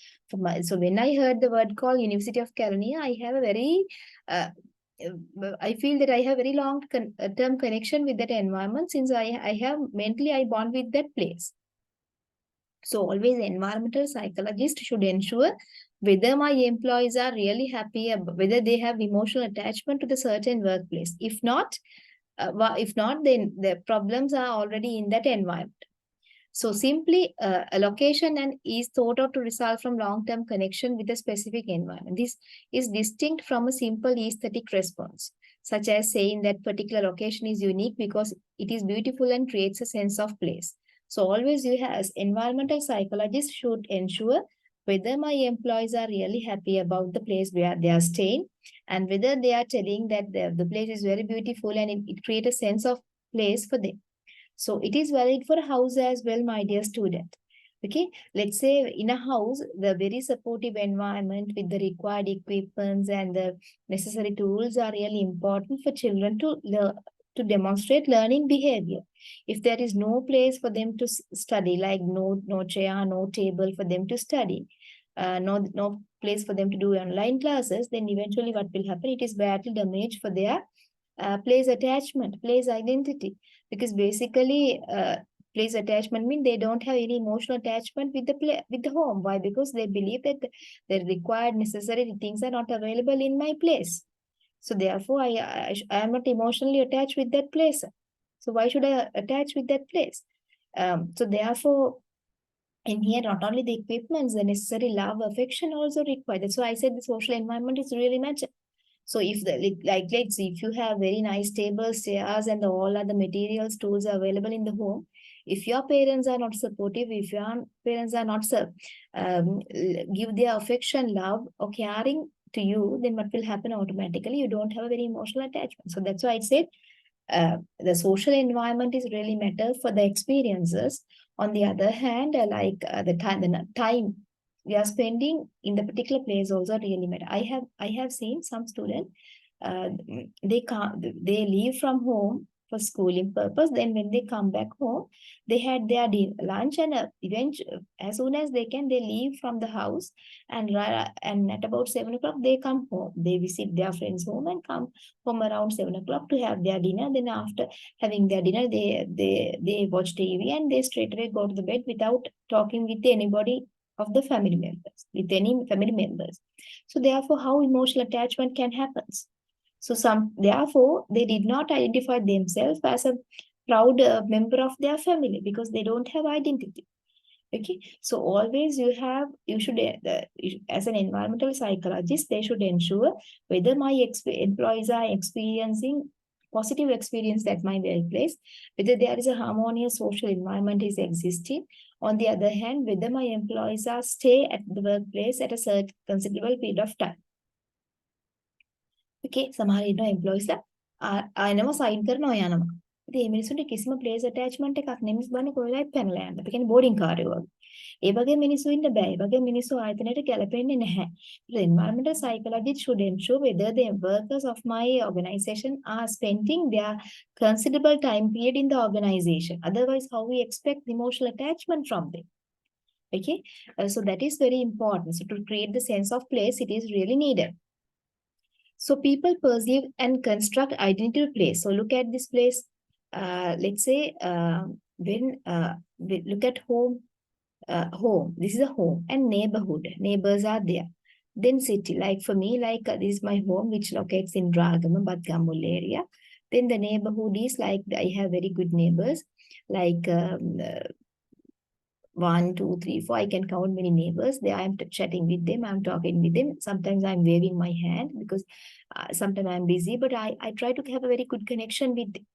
when I heard the word called University of California, I have a very I feel that I have very long-term connection with that environment, since I have mentally I bond with that place. So always environmental psychologists should ensure whether my employees are really happy, whether they have emotional attachment to the certain workplace. If not, then the problems are already in that environment. So simply allocation and is thought of to result from long-term connection with a specific environment. This is distinct from a simple aesthetic response, such as saying that particular location is unique because it is beautiful and creates a sense of place. So always you have, as environmental psychologists should ensure whether my employees are really happy about the place where they are staying, and whether they are telling that the place is very beautiful and it creates a sense of place for them. So it is valid for a house as well, my dear student. Okay, let's say in a house, the very supportive environment with the required equipments and the necessary tools are really important for children to learn, to demonstrate learning behavior. If there is no place for them to study, like no chair, no table for them to study, no place for them to do online classes, then eventually what will happen? It is badly damaged for their place attachment, place identity, because basically place attachment means they don't have any emotional attachment with with the home. Why? Because they believe that the required necessary things are not available in my place. So therefore, I am not emotionally attached with that place. So why should I attach with that place? So therefore, in here, not only the equipments, the necessary love, affection also required. That's why I said the social environment is really matter. So if let's see, if you have very nice tables, chairs, and all other materials, tools are available in the home, if your parents are not supportive, if your parents are not give their affection, love, or caring to you, then what will happen automatically? You don't have a very emotional attachment. So that's why I said the social environment is really matter for the experiences. On the other hand, the time we are spending in the particular place also really matter. I have seen some students, they leave from home for schooling purpose. Then when they come back home, they had their lunch, and as soon as they can, they leave from the house, and at about 7 o'clock they come home. They visit their friends' home and come home around 7 o'clock to have their dinner. Then after having their dinner, they watch TV and they straight away go to the bed without talking with anybody of the family members, with any family members. So therefore, how emotional attachment can happen? So therefore, they did not identify themselves as a proud member of their family because they don't have identity. Okay, so always you should, as an environmental psychologist, they should ensure whether my employees are experiencing positive experience at my workplace, whether there is a harmonious social environment is existing. On the other hand, whether my employees are stay at the workplace at a certain considerable period of time. Okay, සමහර ඉන්නවා employees ලා ආයෙනම sign කරනවා යනවා. ඉතින් මේ මිනිස්සුන්ට කිසිම place attachment එකක් නෙමෙයි බන්නේ කොහෙලයි පැනලා යන්න. ඒ කියන්නේ boarding කාර්යෝ වගේ. ඒ වගේ මිනිස්සු ඉන්න බෑ. ඒ වගේ මිනිස්සු ආයතනයට ගැලපෙන්නේ නැහැ. The environmental psychologist should ensure whether the workers of my organization are spending their considerable time period in the organization. Otherwise, how we expect emotional attachment from them? Okay, so that is very important. So to create the sense of place, it is really needed. So people perceive and construct identity of place. So look at this place. Let's say when we look at home, this is a home, and neighborhood. Neighbors are there. Then city, like for me, this is my home, which locates in Ragama, Badgamul area. Then the neighborhood is like I have very good neighbors, like 1, 2, 3, 4. I can count many neighbors. There I am chatting with them. I'm talking with them. Sometimes I'm waving my hand because sometimes I'm busy, but I try to have a very good connection with them.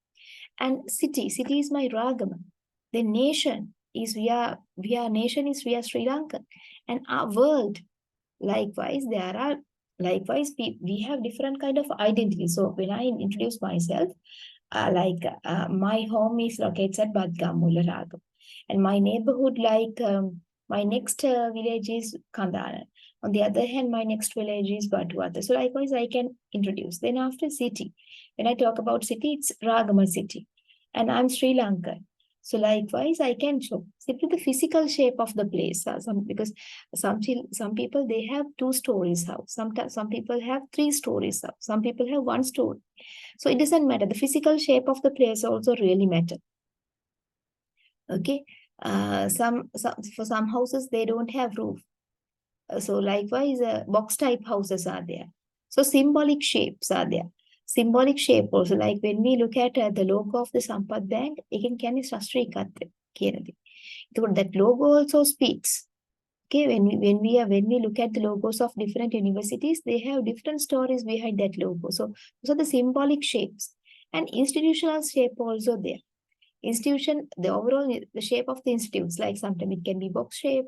And city is my Ragama. The nation is we are Sri Lanka. And our world, likewise, we have different kind of identity. So when I introduce myself, my home is located at Badgamula Ragam. And my neighborhood, my next village is Kandana. On the other hand, my next village is Batuata. So likewise, I can introduce. Then after city, when I talk about city, it's Ragama city. And I'm Sri Lankan. So likewise, I can show simply the physical shape of the place. Because some people, they have 2 stories house. Some people have 3 stories house. Some people have 1 story. So it doesn't matter. The physical shape of the place also really matter. Okay. For some houses, they don't have roof. So likewise, box type houses are there. So symbolic shapes are there. Symbolic shape also, like when we look at the logo of the Sampath Bank, එකෙන් කියන්නේ ශාස්ත්‍රීයකත්වය කියන දේ. So that logo also speaks. Okay, when we look at the logos of different universities, they have different stories behind that logo. So those are the symbolic shapes and institutional shape also there. Institution, the overall the shape of the institutes, like sometimes it can be box shape.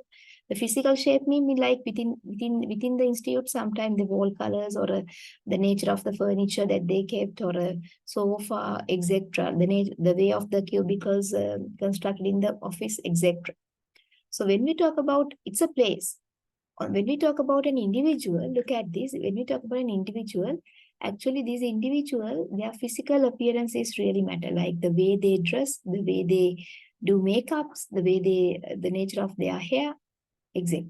The physical shape mean like within the institute, sometimes the wall colors or the nature of the furniture that they kept or a sofa, etc. The way of the cubicles constructed in the office, etc. So when we talk about it's a place, or when we talk about an individual, look at this. When we talk about an individual, actually this individual, their physical appearance is really matter, like the way they dress, the way they do makeups, the way the nature of their hair, etc.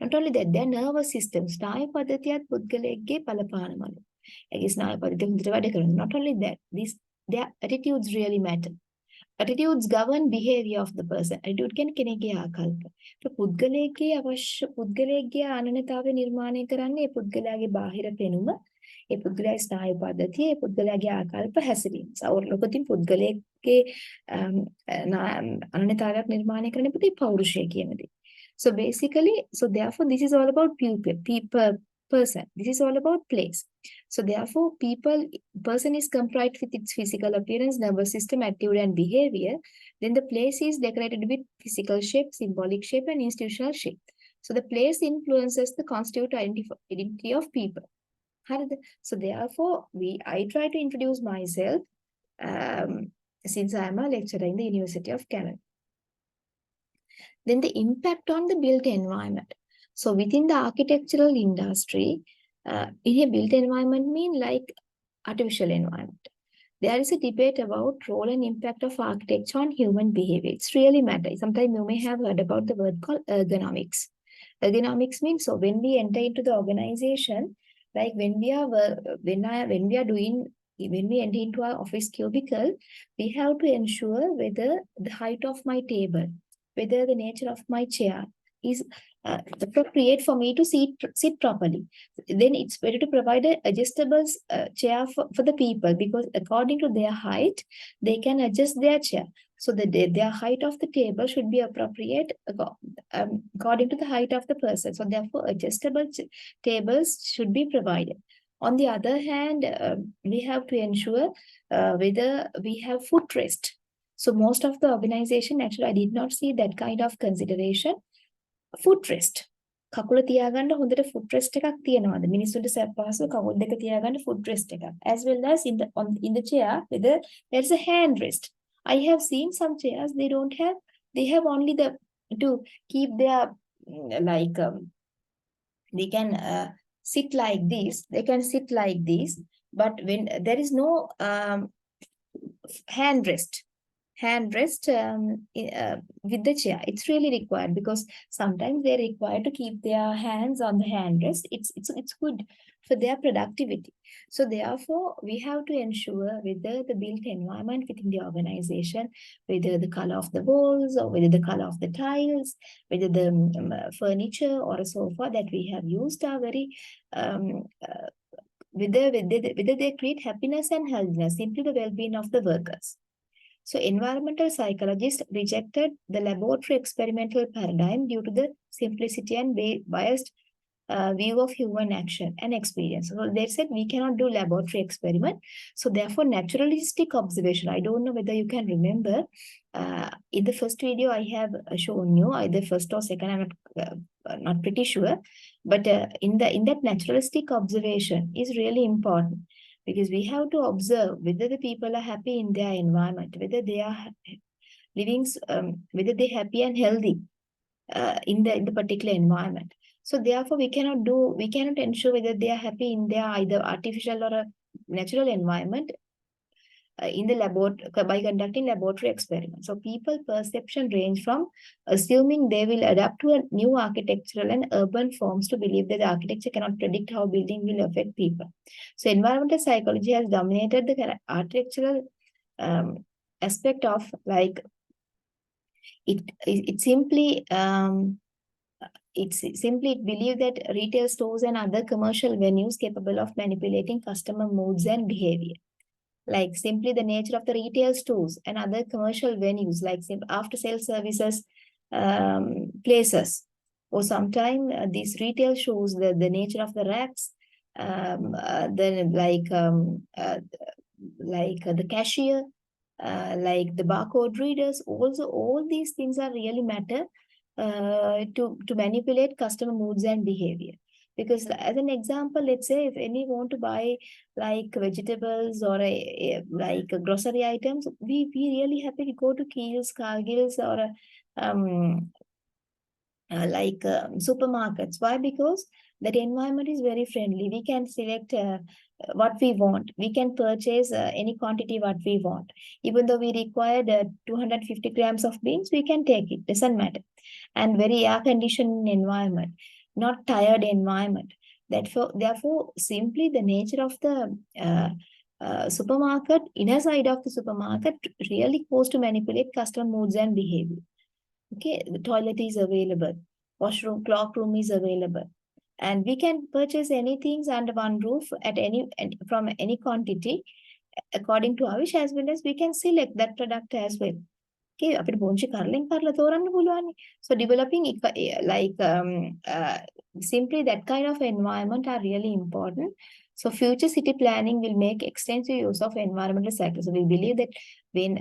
Not only that, their nervous system, ස්නායු පද්ධතියත් පුද්ගලයෙක්ගේ බලපානවලු. ඒගේ ස්නායු පද්ධතිය හොඳට වැඩ කරනවා. Not only that, their attitudes really matter. Attitudes govern behavior of the person. Attitude කියන්නේ කෙනෙක්ගේ ආකල්ප. ඒ පුද්ගලයෙක්ගේ අවශ්‍ය පුද්ගලයෙක්ගේ ආනනතාවය නිර්මාණය කරන්නේ ඒ පුද්ගලයාගේ බාහිර පෙනුම, ඒ පුද්ගලයාගේ ස්නායු පද්ධතිය, ඒ පුද්ගලයාගේ ආකල්ප හැසිරීම. සෞරලෝකතින් පුද්ගලයෙක්ගේ ආනනතාවයක් නිර්මාණය කරන්න පුතේ පෞරුෂය කියන දේ. So basically, so therefore this is all about person. This is all about place. So therefore, person is comprised with its physical appearance, nervous system, attitude, and behavior. Then the place is decorated with physical shape, symbolic shape, and institutional shape. So the place influences the constituent identity of people. So therefore, I try to introduce myself since I am a lecturer in the University of Canada. Then the impact on the built environment. So within the architectural industry, in a built environment mean like artificial environment. There is a debate about role and impact of architecture on human behavior. It's really matter. Sometimes you may have heard about the word called ergonomics. Ergonomics means, so when we enter into the organization, like when we enter into our office cubicle, we have to ensure whether the height of my table, whether the nature of my chair is appropriate for me to sit properly. Then it's better to provide an adjustable chair for the people, because according to their height, they can adjust their chair. So their height of the table should be appropriate according to the height of the person. So therefore, adjustable tables should be provided. On the other hand, we have to ensure whether we have footrest. So most of the organization, actually, I did not see that kind of consideration. Footrest. කකුල තියාගන්න හොඳට footrest එකක් තියෙනවාද? මිනිස්සුන්ට සපහසු කකුල් දෙක තියාගන්න footrest එකක්. As well as in the chair, whether there's a hand rest. I have seen some chairs, they have only to keep their, they can sit like this. They can sit like this. But when there is no hand rest with the chair, it's really required, because sometimes they're required to keep their hands on the hand rest. It's good for their productivity. So therefore, we have to ensure whether the built environment within the organization, whether the color of the walls or whether the color of the tiles, whether the furniture or a sofa that we have used are very whether they create happiness and healthiness, simply the well-being of the workers. So environmental psychologists rejected the laboratory experimental paradigm due to the simplicity and biased view of human action and experience. So they said we cannot do laboratory experiment. So therefore, naturalistic observation. I don't know whether you can remember. In the first video I have shown you, either first or second, I'm not pretty sure. But in that naturalistic observation is really important. Because we have to observe whether the people are happy in their environment, whether they are living, whether they're happy and healthy in the particular environment. So therefore, we cannot ensure whether they are happy in their either artificial or a natural environment in the by conducting laboratory experiments. So people perception range from assuming they will adapt to a new architectural and urban forms to believe that the architecture cannot predict how building will affect people. So environmental psychology has dominated the architectural aspect of like It simply it believed that retail stores and other commercial venues capable of manipulating customer moods and behavior. Like simply the nature of the retail stores and other commercial venues, like after sale services places, or sometimes these retail shows the nature of the racks, then the cashier, like the barcode readers. Also, all these things are really matter to manipulate customer moods and behavior. Because as an example, let's say if any want to buy like vegetables or like grocery items, we really happy to go to Kiehl's, Cargill's, or supermarkets. Why? Because that environment is very friendly. We can select what we want. We can purchase any quantity what we want. Even though we required 250 grams of beans, we can take it. Doesn't matter. And very air-conditioned environment, not tired environment. Therefore, simply the nature of the supermarket, inner side of the supermarket, really goes to manipulate customer moods and behavior. Okay, the toilet is available, washroom, cloakroom is available, and we can purchase anything under one roof at from any quantity according to our wish, as well as we can select that product as well. Okay, අපිට පොන්චි කරලෙන් කරලා තෝරන්න පුළුවන්. So developing simply that kind of environment are really important. So future city planning will make extensive use of environmental cycles. So we believe that when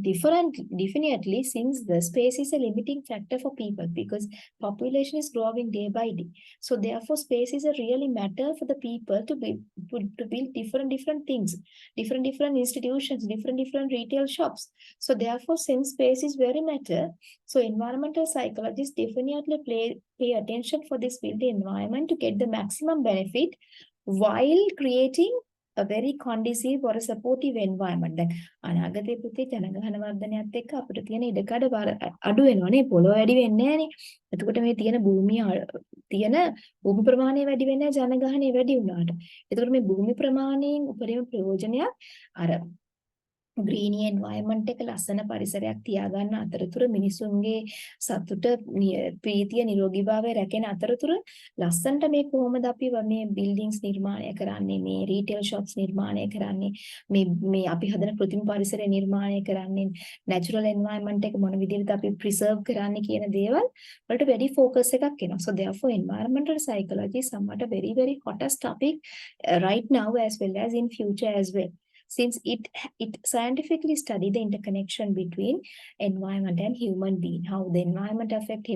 definitely, since the space is a limiting factor for people, because population is growing day by day. So therefore, space is a really matter for the people to build different things, different institutions, different retail shops. So therefore, since space is very matter, so environmental psychologists definitely pay attention for this built environment to get the maximum benefit while creating a very conducive or a supportive environment. දැන් අනාගතයේ පුතේ ජනගහන වර්ධනයත් එක්ක අපිට තියෙන ඉඩකඩ අඩු වෙනවනේ, පොළොව වැඩි වෙන්නේ නැහනේ. එතකොට මේ තියෙන භූමි ප්‍රමාණය වැඩි වෙන්නේ ජනගහනය වැඩි වුණාට. එතකොට මේ භූමි ප්‍රමාණයෙන් උපරිම ප්‍රයෝජනයක් අර ග්‍රීනි එන්වයරන්මන්ට් එක ලස්සන පරිසරයක් තියාගන්න අතරතුර මිනිසුන්ගේ සතුට ප්‍රීතිය නිරෝගීභාවය රැකෙන අතරතුර ලස්සනට මේ කොහොමද අපි මේ බිල්ඩින්ග්ස් නිර්මාණය කරන්නේ, මේ රීටේල් ෂොප්ස් නිර්මාණය කරන්නේ, මේ අපි හදන කෘත්‍රිම පරිසරය නිර්මාණය කරන්නේ, නැචරල් එන්වයරන්මන්ට් එක මොන විදිහට අපි ප්‍රිසර්ව් කරන්නේ කියන දේවල් වලට වැඩි ફોකස් එකක් එනවා. So therefore environmental psychology is somewhat a very hottest topic right now as well as in future as well, since it scientifically study the interconnection between environment and human being, how the environment affect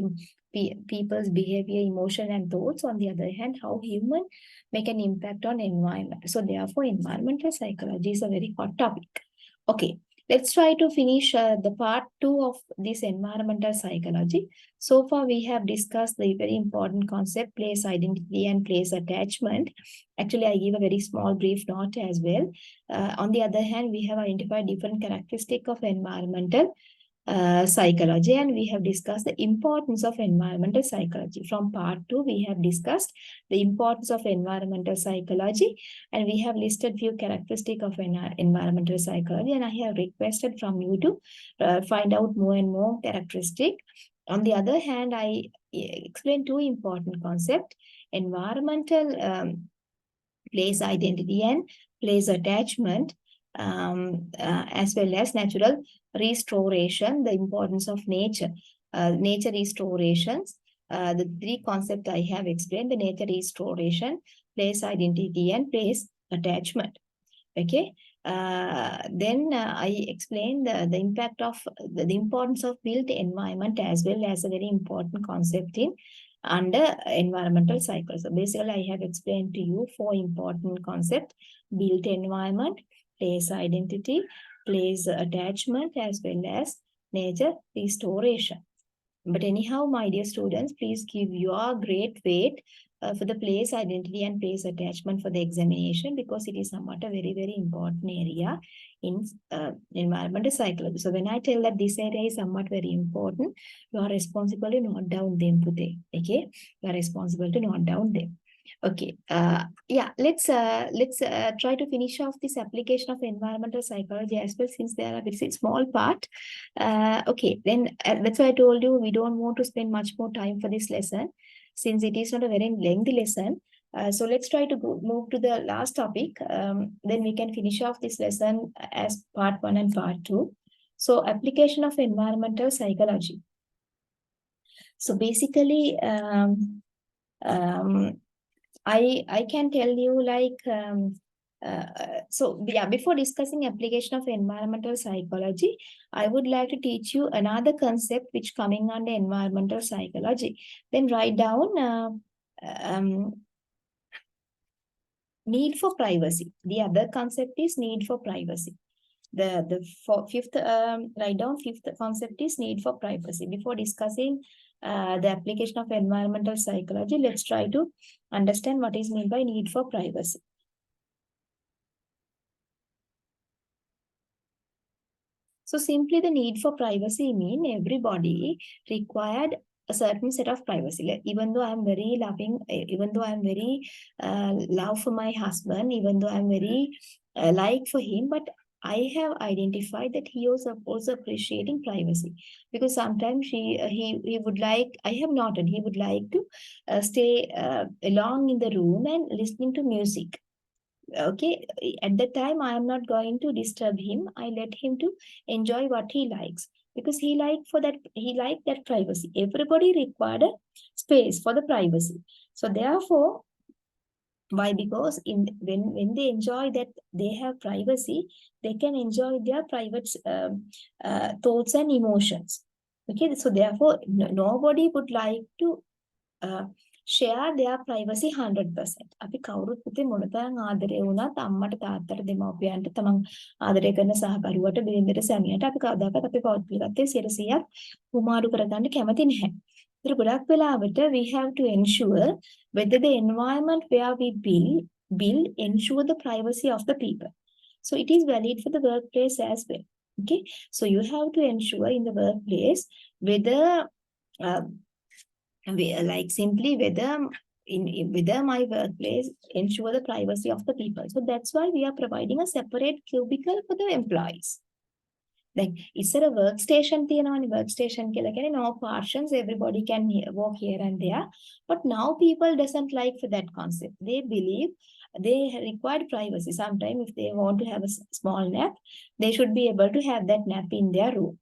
people's behavior, emotion, and thoughts. On the other hand, how human make an impact on environment. So therefore, environmental psychology is a very hot topic. Okay, let's try to finish the part 2 of this environmental psychology. So far, we have discussed the very important concept, place identity and place attachment. Actually, I give a very small brief note as well. On the other hand, we have identified different characteristics of environmental psychology, and we have discussed the importance of environmental psychology. From part 2, we have discussed the importance of environmental psychology, and we have listed few characteristics of environmental psychology, and I have requested from you to find out more and more characteristics. On the other hand, I explained two important concepts: environmental place identity and place attachment, as well as natural restoration, the importance of nature, nature restorations. The three concepts I have explained: the nature restoration, place identity, and place attachment. Okay. Then I explained the impact of the importance of built environment as well as a very important concept in under environmental cycles. So basically, I have explained to you 4 important concepts: built environment, place identity, place attachment, as well as nature restoration. But anyhow, my dear students, please give your great weight for the place identity and place attachment for the examination, because it is somewhat a very important area in environmental psychology. So when I tell that this area is somewhat very important, you are responsible to note down them today. Okay, you are responsible to note down them. Okay. Yeah. Let's try to finish off this application of environmental psychology as well, since there are it's a small part. Okay. Then that's why I told you we don't want to spend much more time for this lesson, since it is not a very lengthy lesson. So let's try to move to the last topic. Then we can finish off this lesson as part one and part two. So application of environmental psychology. So basically, I can tell you like so yeah, before discussing application of environmental psychology, I would like to teach you another concept which coming under environmental psychology. Then write down um, need for privacy. The other concept is need for privacy. The fifth write down fifth concept is need for privacy. Before discussing the application of environmental psychology, let's try to understand what is meant by need for privacy. So simply the need for privacy mean everybody required a certain set of privacy. Like, even though I'm very loving, even though I'm very love for my husband, even though I'm very like for him, but I have identified that he also appreciating privacy, because sometimes he would like, I have noted he would like to stay along in the room and listening to music. Okay, at that time I am not going to disturb him. I let him to enjoy what he likes, because he like that privacy. Everybody required a space for the privacy. So therefore, why? Because when they enjoy that, they have privacy, they can enjoy their private thoughts and emotions. Okay, so therefore nobody would like to share their privacy 100%. අපි කවුරුත් පුතේ මොනතරම් ආදරේ වුණත් අම්මට තාත්තට දෙමව්පියන්ට තමන් ආදරය කරන සහකරුවට බිරිඳට සැමියාට අපි කවදාකවත් අපේ පෞද්ගලිකත්වයේ 100% කුමාරු කරගන්න කැමති නැහැ. ඒතර ගොඩක් වෙලාවට we have to ensure whether the environment where we build ensure the privacy of the people. So it is valid for the workplace as well. Okay, so you have to ensure in the workplace whether uh, like simply whether whether my workplace ensure the privacy of the people. So that's why we are providing a separate cubicle for the employees. Like ඉස්සර workstation තියෙනවනේ, workstation කියලා කියන්නේ no partitions, everybody can walk here and there. But now people doesn't like for that concept. They believe they require privacy. Sometimes if they want to have a small nap, they should be able to have that nap in their room.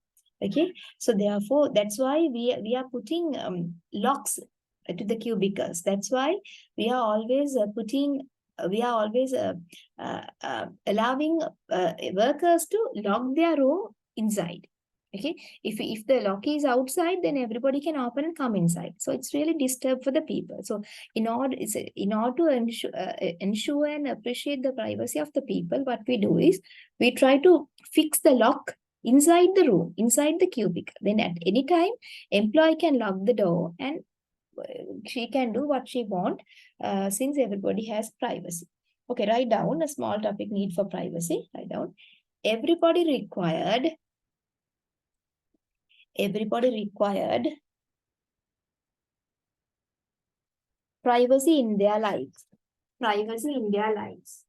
Okay, so therefore that's why we are putting locks to the cubicles. That's why we are always allowing workers to lock their room inside. Okay, if the lock is outside, then everybody can open and come inside. So it's really disturbed for the people. So in order to ensure and appreciate the privacy of the people, what we do is we try to fix the lock inside the room, inside the cubicle. Then at any time, employee can lock the door and she can do what she want, since everybody has privacy. Okay, write down a small topic, need for privacy. Write down everybody required privacy in their lives. Privacy in their lives.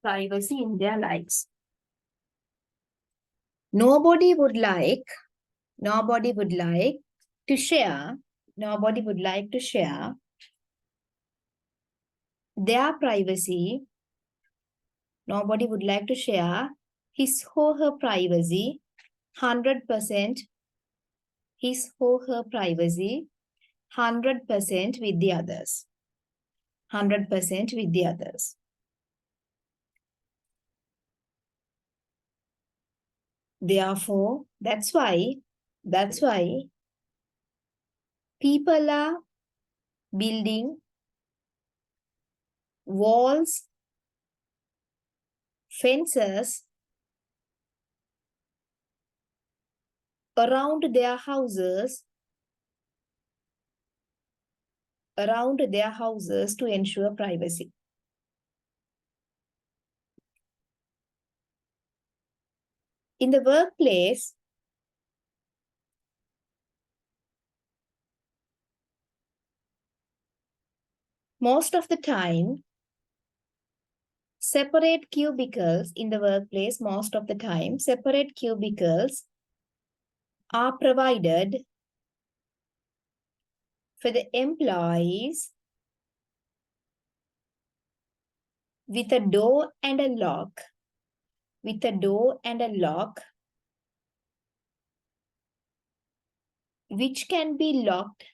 Privacy in their lives. Nobody would like to share their privacy. Nobody would like to share his or her privacy 100%, his or her privacy 100% with the others. 100% with the others. Therefore, that's why people are building walls, fences around their houses to ensure privacy. In the workplace, most of the time, separate cubicles are provided for the employees with a door and a lock, which can be locked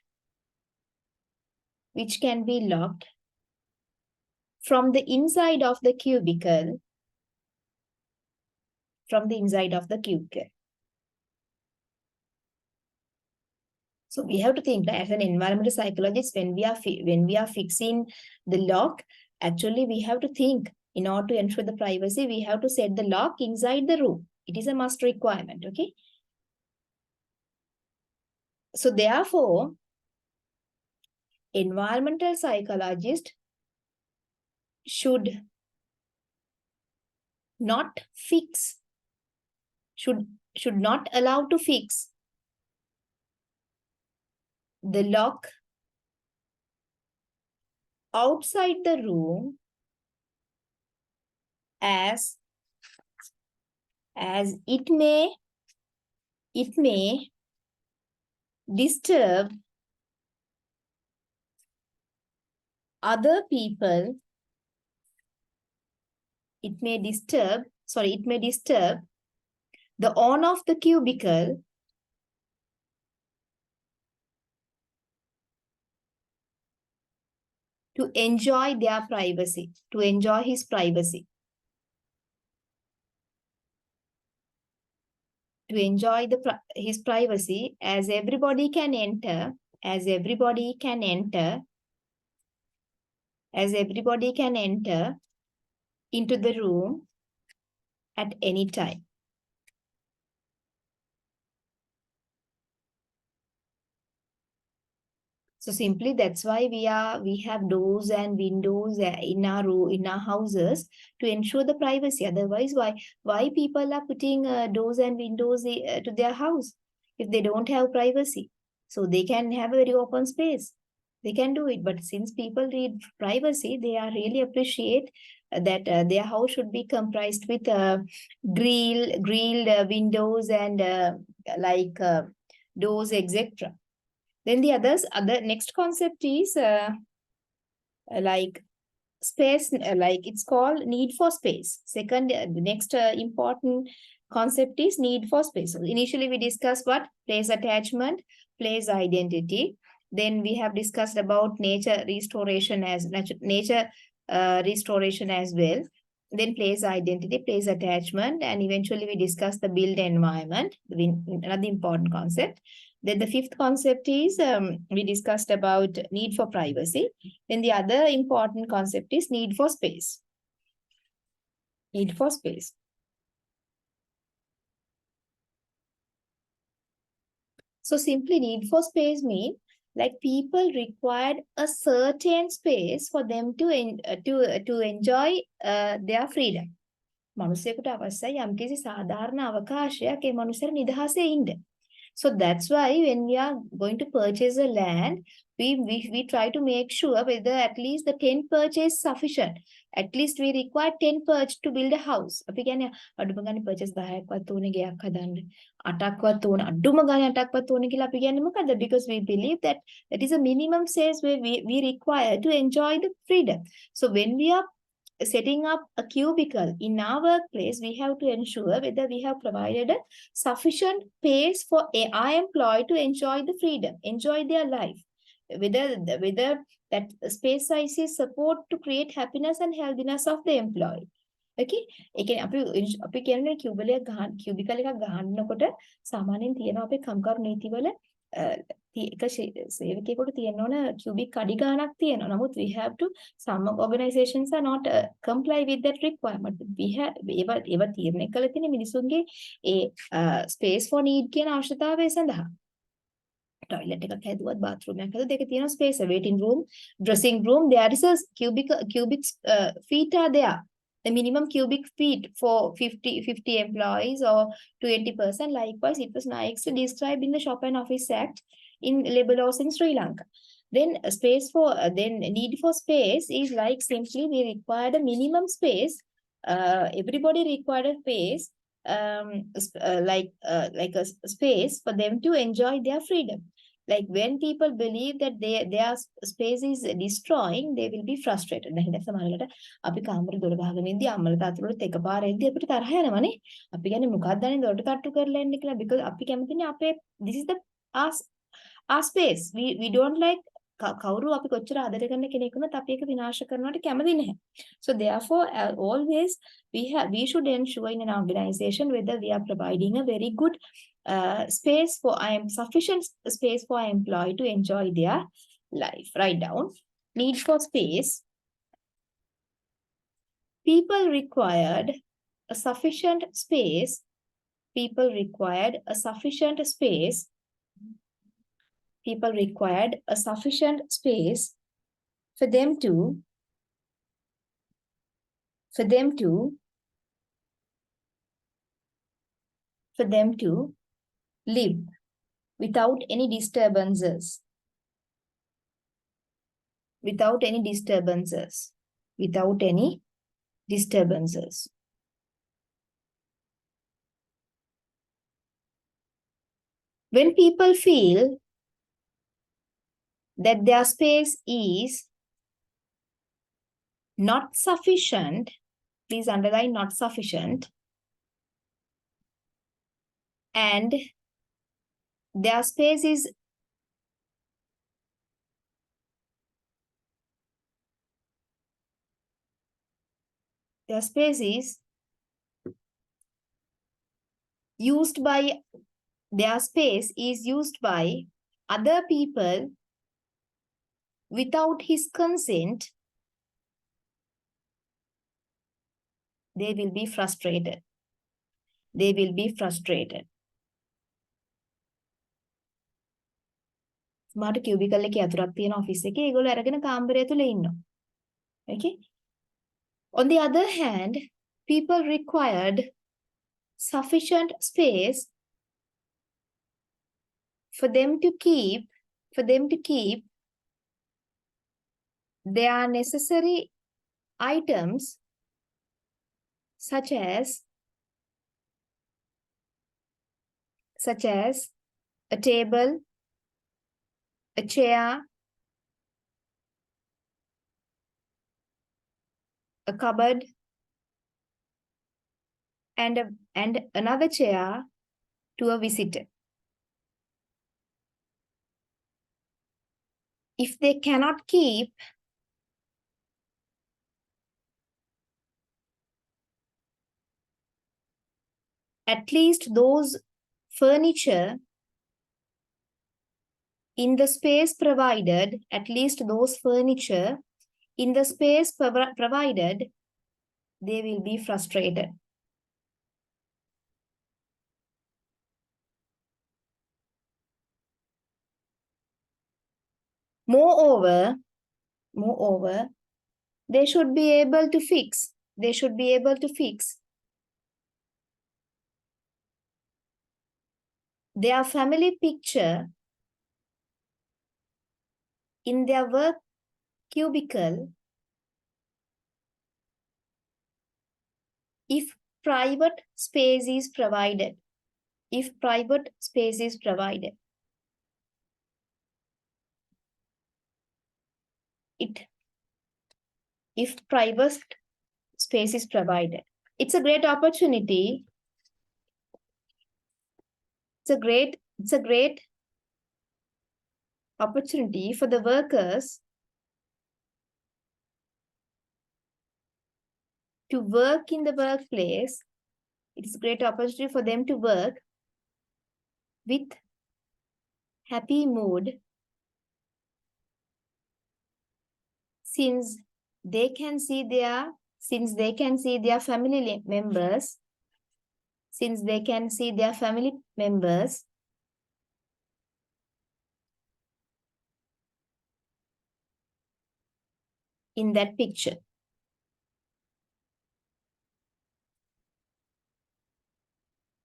from the inside of the cubicle. So we have to think that as an environmental psychologist, when we are fixing the lock, actually we have to think, in order to ensure the privacy, we have to set the lock inside the room. It is a must requirement, okay? So therefore, environmental psychologist should not allow to fix the lock outside the room, as it may disturb other people. It may disturb the owner of the cubicle to enjoy their privacy, to enjoy his privacy. To enjoy his privacy, as everybody can enter into the room at any time. So simply that's why we have doors and windows in our houses to ensure the privacy. Otherwise, why people are putting doors and windows to their house if they don't have privacy? So they can have a very open space. They can do it. But since people need privacy, they are really appreciate that their house should be comprised with grilled windows and doors, etc. Then the next concept is like space, it's called need for space. Second, the next important concept is need for space. So initially we discussed what? Place attachment, place identity. Then we have discussed about nature restoration as well. Then place identity, place attachment, and eventually we discussed the built environment, another important concept. Then the fifth concept is we discussed about need for privacy. Then the other important concept is need for space. Need for space. So simply need for space means like people required a certain space for them to enjoy their freedom. මනුස්සයෙකුට අවශ්‍යයි යම්කිසි සාධාරණ අවකාශයක් ඒ මනුස්සයාට නිදහසේ ඉන්න. So that's why when we are going to purchase a land, we try to make sure whether at least the 10 perch is sufficient. At least we require 10 perch to build a house. අපි කියන්නේ අඩුම ගානේ purchase 10ක්වත් ඕනේ ගෙයක් හදන්න. 8ක්වත් ඕනේ අඩුම ගානේ 8ක්වත් ඕනේ කියලා අපි කියන්නේ මොකද? Because we believe that that is a minimum space where we require to enjoy the freedom. So when we are setting up a cubicle in our workplace, we have to ensure whether we have provided a sufficient space for our employee to enjoy the freedom, enjoy their life. Whether that space size is support to create happiness and healthiness of the employee. Okay? අපි කියන්නේ cubicle එකක් ගහනකොට සාමාන්‍යයෙන් තියෙනවා අපේ කම්කරු නීතිවල එක සේවකයෙකුට තියෙන්න ඕන cubic අඩි ගාණක් තියෙනවා. නමුත් we have to some organizations are not comply with that requirement. we have ඒවා තීරණය කළ තියෙන මිනිසුන්ගේ ඒ space for need කියන අවශ්‍යතාවය සඳහා. ටොයිලට් එකක් හැදුවත් bathroom එකක් හැදුවත් ඒක තියෙනවා space. waiting room, dressing room, there is a cubic feet are there. The minimum cubic feet for 50 employees or 20%. Likewise, it was nicely described in the Shop and Office Act in labor laws in Sri Lanka. Then then need for space is like simply we require a minimum space. Everybody required a space, like a space for them to enjoy their freedom. Like when people believe that their space is destroying, they will be frustrated. දැන් සමහරවිට අපි කාමර දොර ගහගෙන ඉඳි අම්මලා තාත්තලාට එකපාර එද්දි අපිට තරහ යනවනේ. අපි කියන්නේ මොකක්ද අනේ දොරට තට්ටු කරලා එන්නේ කියලා. because අපි කැමතිනේ අපේ this is the our space. We don't like කවුරු අපි කොච්චර ආදරය කරන කෙනෙක් වුණත් අපි ඒක විනාශ කරනවට කැමති නැහැ. So therefore always we should ensure in an organization whether we are providing a very good space for sufficient space for our employee to enjoy their life. Write down need for space. People required a sufficient space. People required a sufficient space. People required a sufficient space for them to live without any disturbances. Without any disturbances. Without any disturbances. When people feel that their space is not sufficient, please underline not sufficient, and their space is used by their space is used by other people without his consent, they will be frustrated. They will be frustrated. මාට cubicle එකේ අතුරක් තියෙන office එකේ ඒගොල්ලෝ අරගෙන කාමරය තුල ඉන්නවා. Okay? On the other hand, people required sufficient space for them to keep their necessary items such as a table, a chair, a cupboard, and another chair to a visitor. If they cannot keep at least those furniture in the space provided, provided, they will be frustrated. Moreover, they should be able to fix their family picture in their work cubicle if private space is provided. If private space is provided. If private space is provided. It's a great opportunity. It's a great opportunity for the workers to work in the workplace. It's a great opportunity for them to work with happy mood, since they can see their family members, in that picture.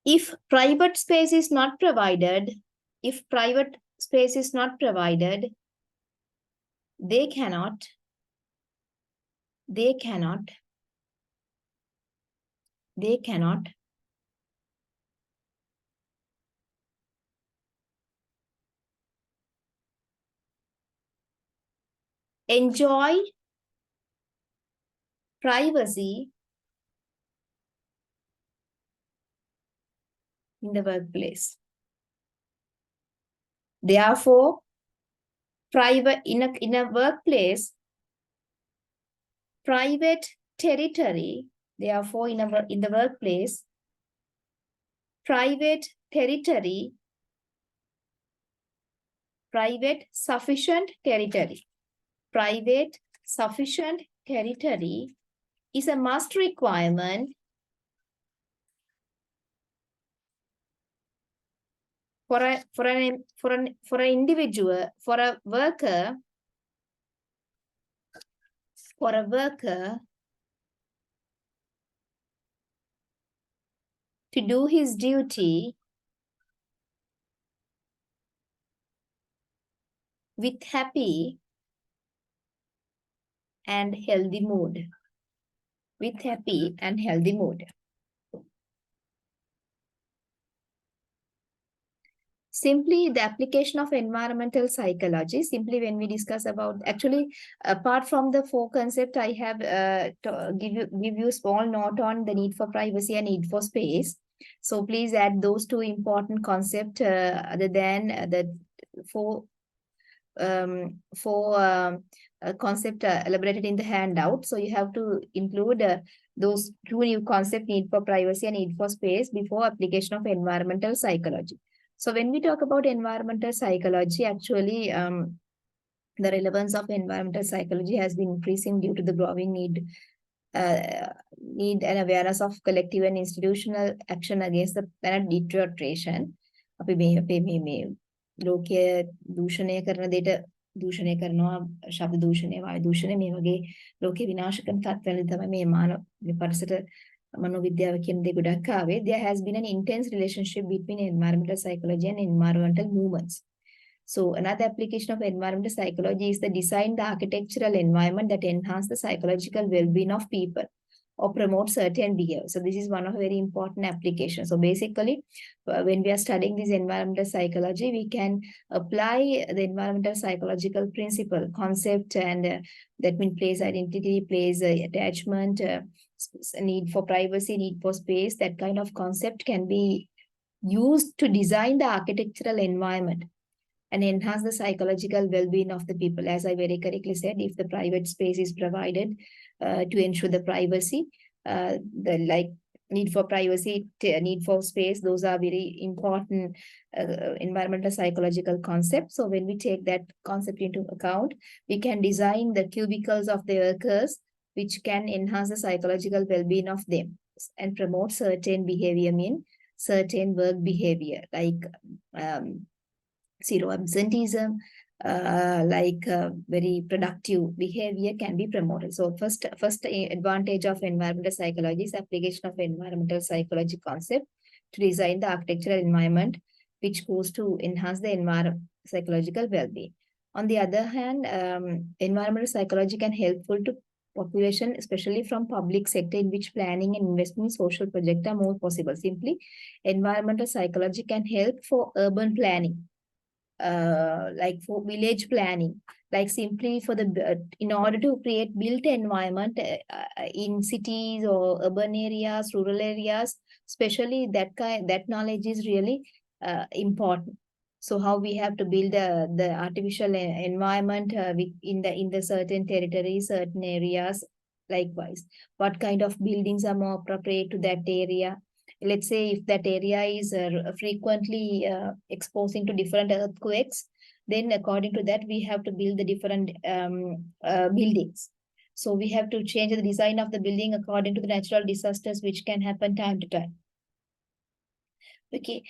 If private space is not provided, they cannot enjoy privacy in the workplace. Therefore, in a workplace, private territory, therefore in the workplace, private sufficient territory is a must requirement for an individual, for a worker to do his duty with happy and healthy mood. Simply, the application of environmental psychology, simply when we discuss about, actually, apart from the four concepts, I have give you small note on the need for privacy and need for space. So please add those two important concepts other than the four concept elaborated in the handout. So you have to include those two new concepts, need for privacy and need for space, before application of environmental psychology. So when we talk about environmental psychology, actually, the relevance of environmental psychology has been increasing due to the growing need and awareness of collective and institutional action against the planet deterioration. ලෝකයේ දූෂණය කරන දෙයට දූෂණය කරනවා, ශබ්ද දූෂණය, වායු දූෂණය, මේ වගේ ලෝකේ විනාශ කරන තත්ත්වවලින් තමයි මේ මානව පරිසර මනෝවිද්‍යාව කියන දේ ගොඩක් ආවේ. There has been an intense relationship between environmental psychology and environmental movements. So another application of environmental psychology is the design the architectural environment that enhance the psychological well-being of people or promote certain behavior. So this is one of very important applications. So basically, when we are studying this environmental psychology, we can apply the environmental psychological principle, concept, and that means place identity, place attachment, need for privacy, need for space. That kind of concept can be used to design the architectural environment and enhance the psychological well-being of the people. As I very correctly said, if the private space is provided to ensure the privacy, the like need for privacy, need for space, those are very important environmental psychological concepts. So when we take that concept into account, we can design the cubicles of the workers, which can enhance the psychological well-being of them and promote certain behavior, mean certain work behavior, like zero absenteeism, very productive behavior can be promoted. So first advantage of environmental psychology is application of environmental psychology concept to design the architectural environment, which goes to enhance the psychological well-being. On the other hand, environmental psychology can helpful to population, especially from public sector, in which planning and investment in social projects are more possible. Simply, environmental psychology can help for urban planning, like for village planning, like simply for the in order to create built environment in cities or urban areas, rural areas, especially that knowledge is really important. So how we have to build the artificial environment in the certain territories, certain areas. Likewise, what kind of buildings are more appropriate to that area, let's say if that area is frequently exposing to different earthquakes, then according to that, we have to build the different buildings. So we have to change the design of the building according to the natural disasters which can happen time to time. Okay,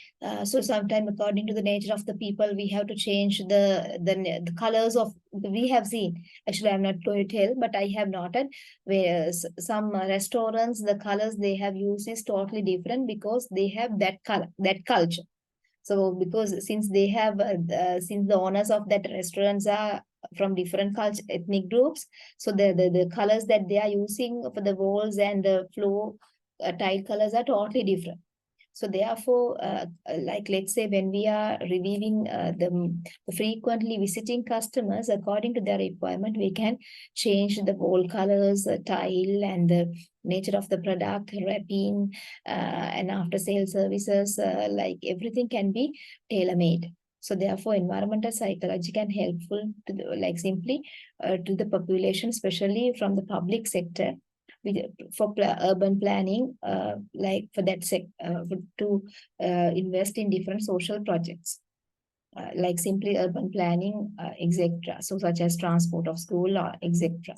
so sometime according to the nature of the people, we have to change the colors of we have seen. Actually, I'm not going to tell, but I have noted where some restaurants, the colors they have used is totally different because they have that color, that culture. So because since they have since the owners of that restaurants are from different culture ethnic groups, so the colors that they are using for the walls and the floor tile colors are totally different. So therefore, like let's say when we are reviewing the frequently visiting customers, according to their requirement, we can change the wall colors, tile, and the nature of the product, wrapping, and after sale services, like everything can be tailor-made. So therefore, environmental psychology can helpful to like simply to the population, especially from the public sector for urban planning, like for that to invest in different social projects, like simply urban planning, etc. So such as transport of school or etc.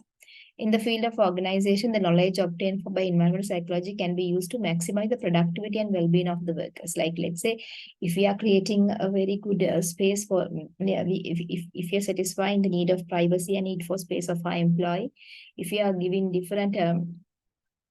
In the field of organization, the knowledge obtained by environmental psychology can be used to maximize the productivity and well-being of the workers. Like, let's say, if we are creating a very good space for, if you're satisfying the need of privacy and need for space of our employee, if you are giving different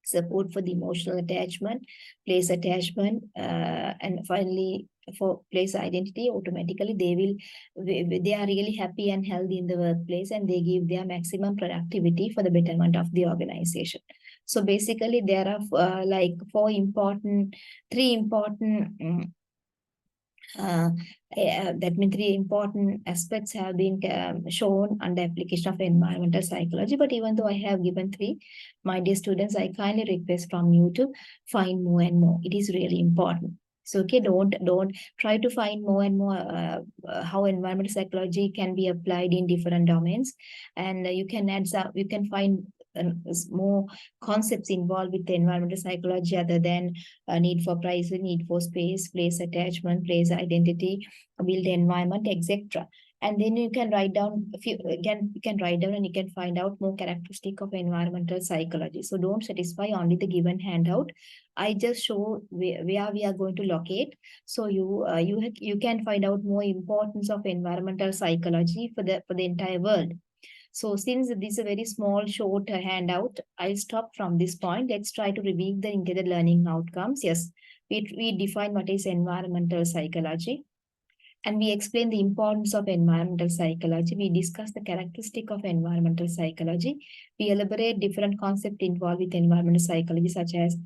support for the emotional attachment, place attachment, and finally for place identity, automatically they are really happy and healthy in the workplace, and they give their maximum productivity for the betterment of the organization. So basically, there are like three important uh, that means three important aspects have been shown under application of environmental psychology. But even though I have given three, my dear students, I kindly request from you to find more and more. It is really important. So okay, don't try to find more and more how environmental psychology can be applied in different domains, and you can add some. You can find more concepts involved with the environmental psychology other than need for privacy, need for space, place attachment, place identity, build environment, etc. And then you can write down a few again, you can write down and you can find out more characteristic of environmental psychology. So don't satisfy only the given handout. I just show where we are going to locate. So you can find out more importance of environmental psychology for the entire world. So since this is a very small, short handout, I'll stop from this point. Let's try to review the intended learning outcomes. Yes, we define what is environmental psychology, and we explain the importance of environmental psychology. We discuss the characteristic of environmental psychology. We elaborate different concepts involved with environmental psychology, such as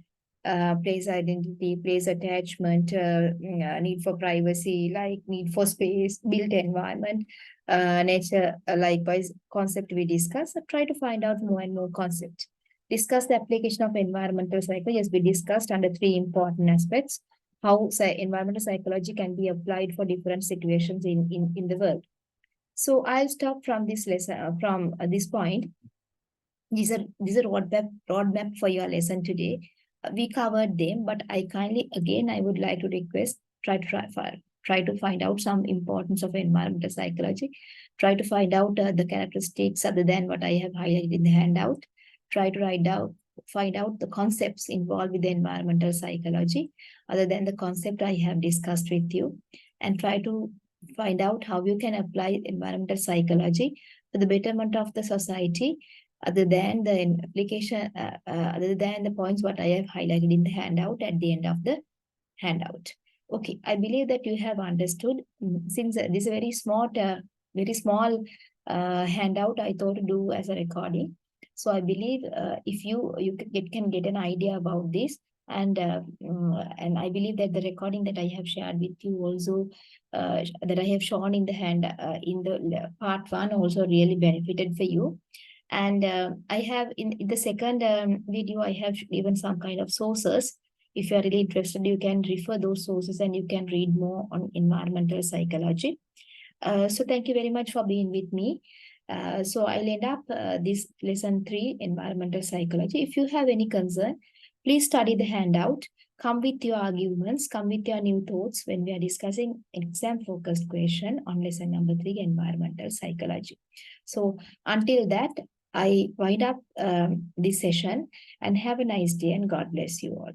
place identity, place attachment, need for privacy, like need for space, built environment, nature, likewise, concept we discuss. Try to find out more and more concepts. Discuss the application of environmental psychology, as we discussed under three important aspects. How environmental psychology can be applied for different situations in the world. So I'll stop from this lesson, from this point. These are roadmap for your lesson today. We covered them, but I would like to request try to find out some importance of environmental psychology. Try to find out the characteristics other than what I have highlighted in the handout. Try to find out the concepts involved with the environmental psychology other than the concept I have discussed with you, and try to find out how you can apply environmental psychology for the betterment of the society other than the application, other than the points what I have highlighted in the handout at the end of the handout. Okay, I believe that you have understood. Since this is a very small handout, I thought to do as a recording. So I believe if can get an idea about this, and I believe that the recording that I have shared with you also, that I have shown in the in the part one, also really benefited for you. And I have in the second video, I have given some kind of sources. If you are really interested, you can refer those sources and you can read more on environmental psychology. So thank you very much for being with me. So I'll end up this lesson 3, environmental psychology. If you have any concern, please study the handout. come with your arguments, come with your new thoughts when we are discussing exam-focused question on lesson number 3, environmental psychology. So until that, I wind up this session and have a nice day and God bless you all.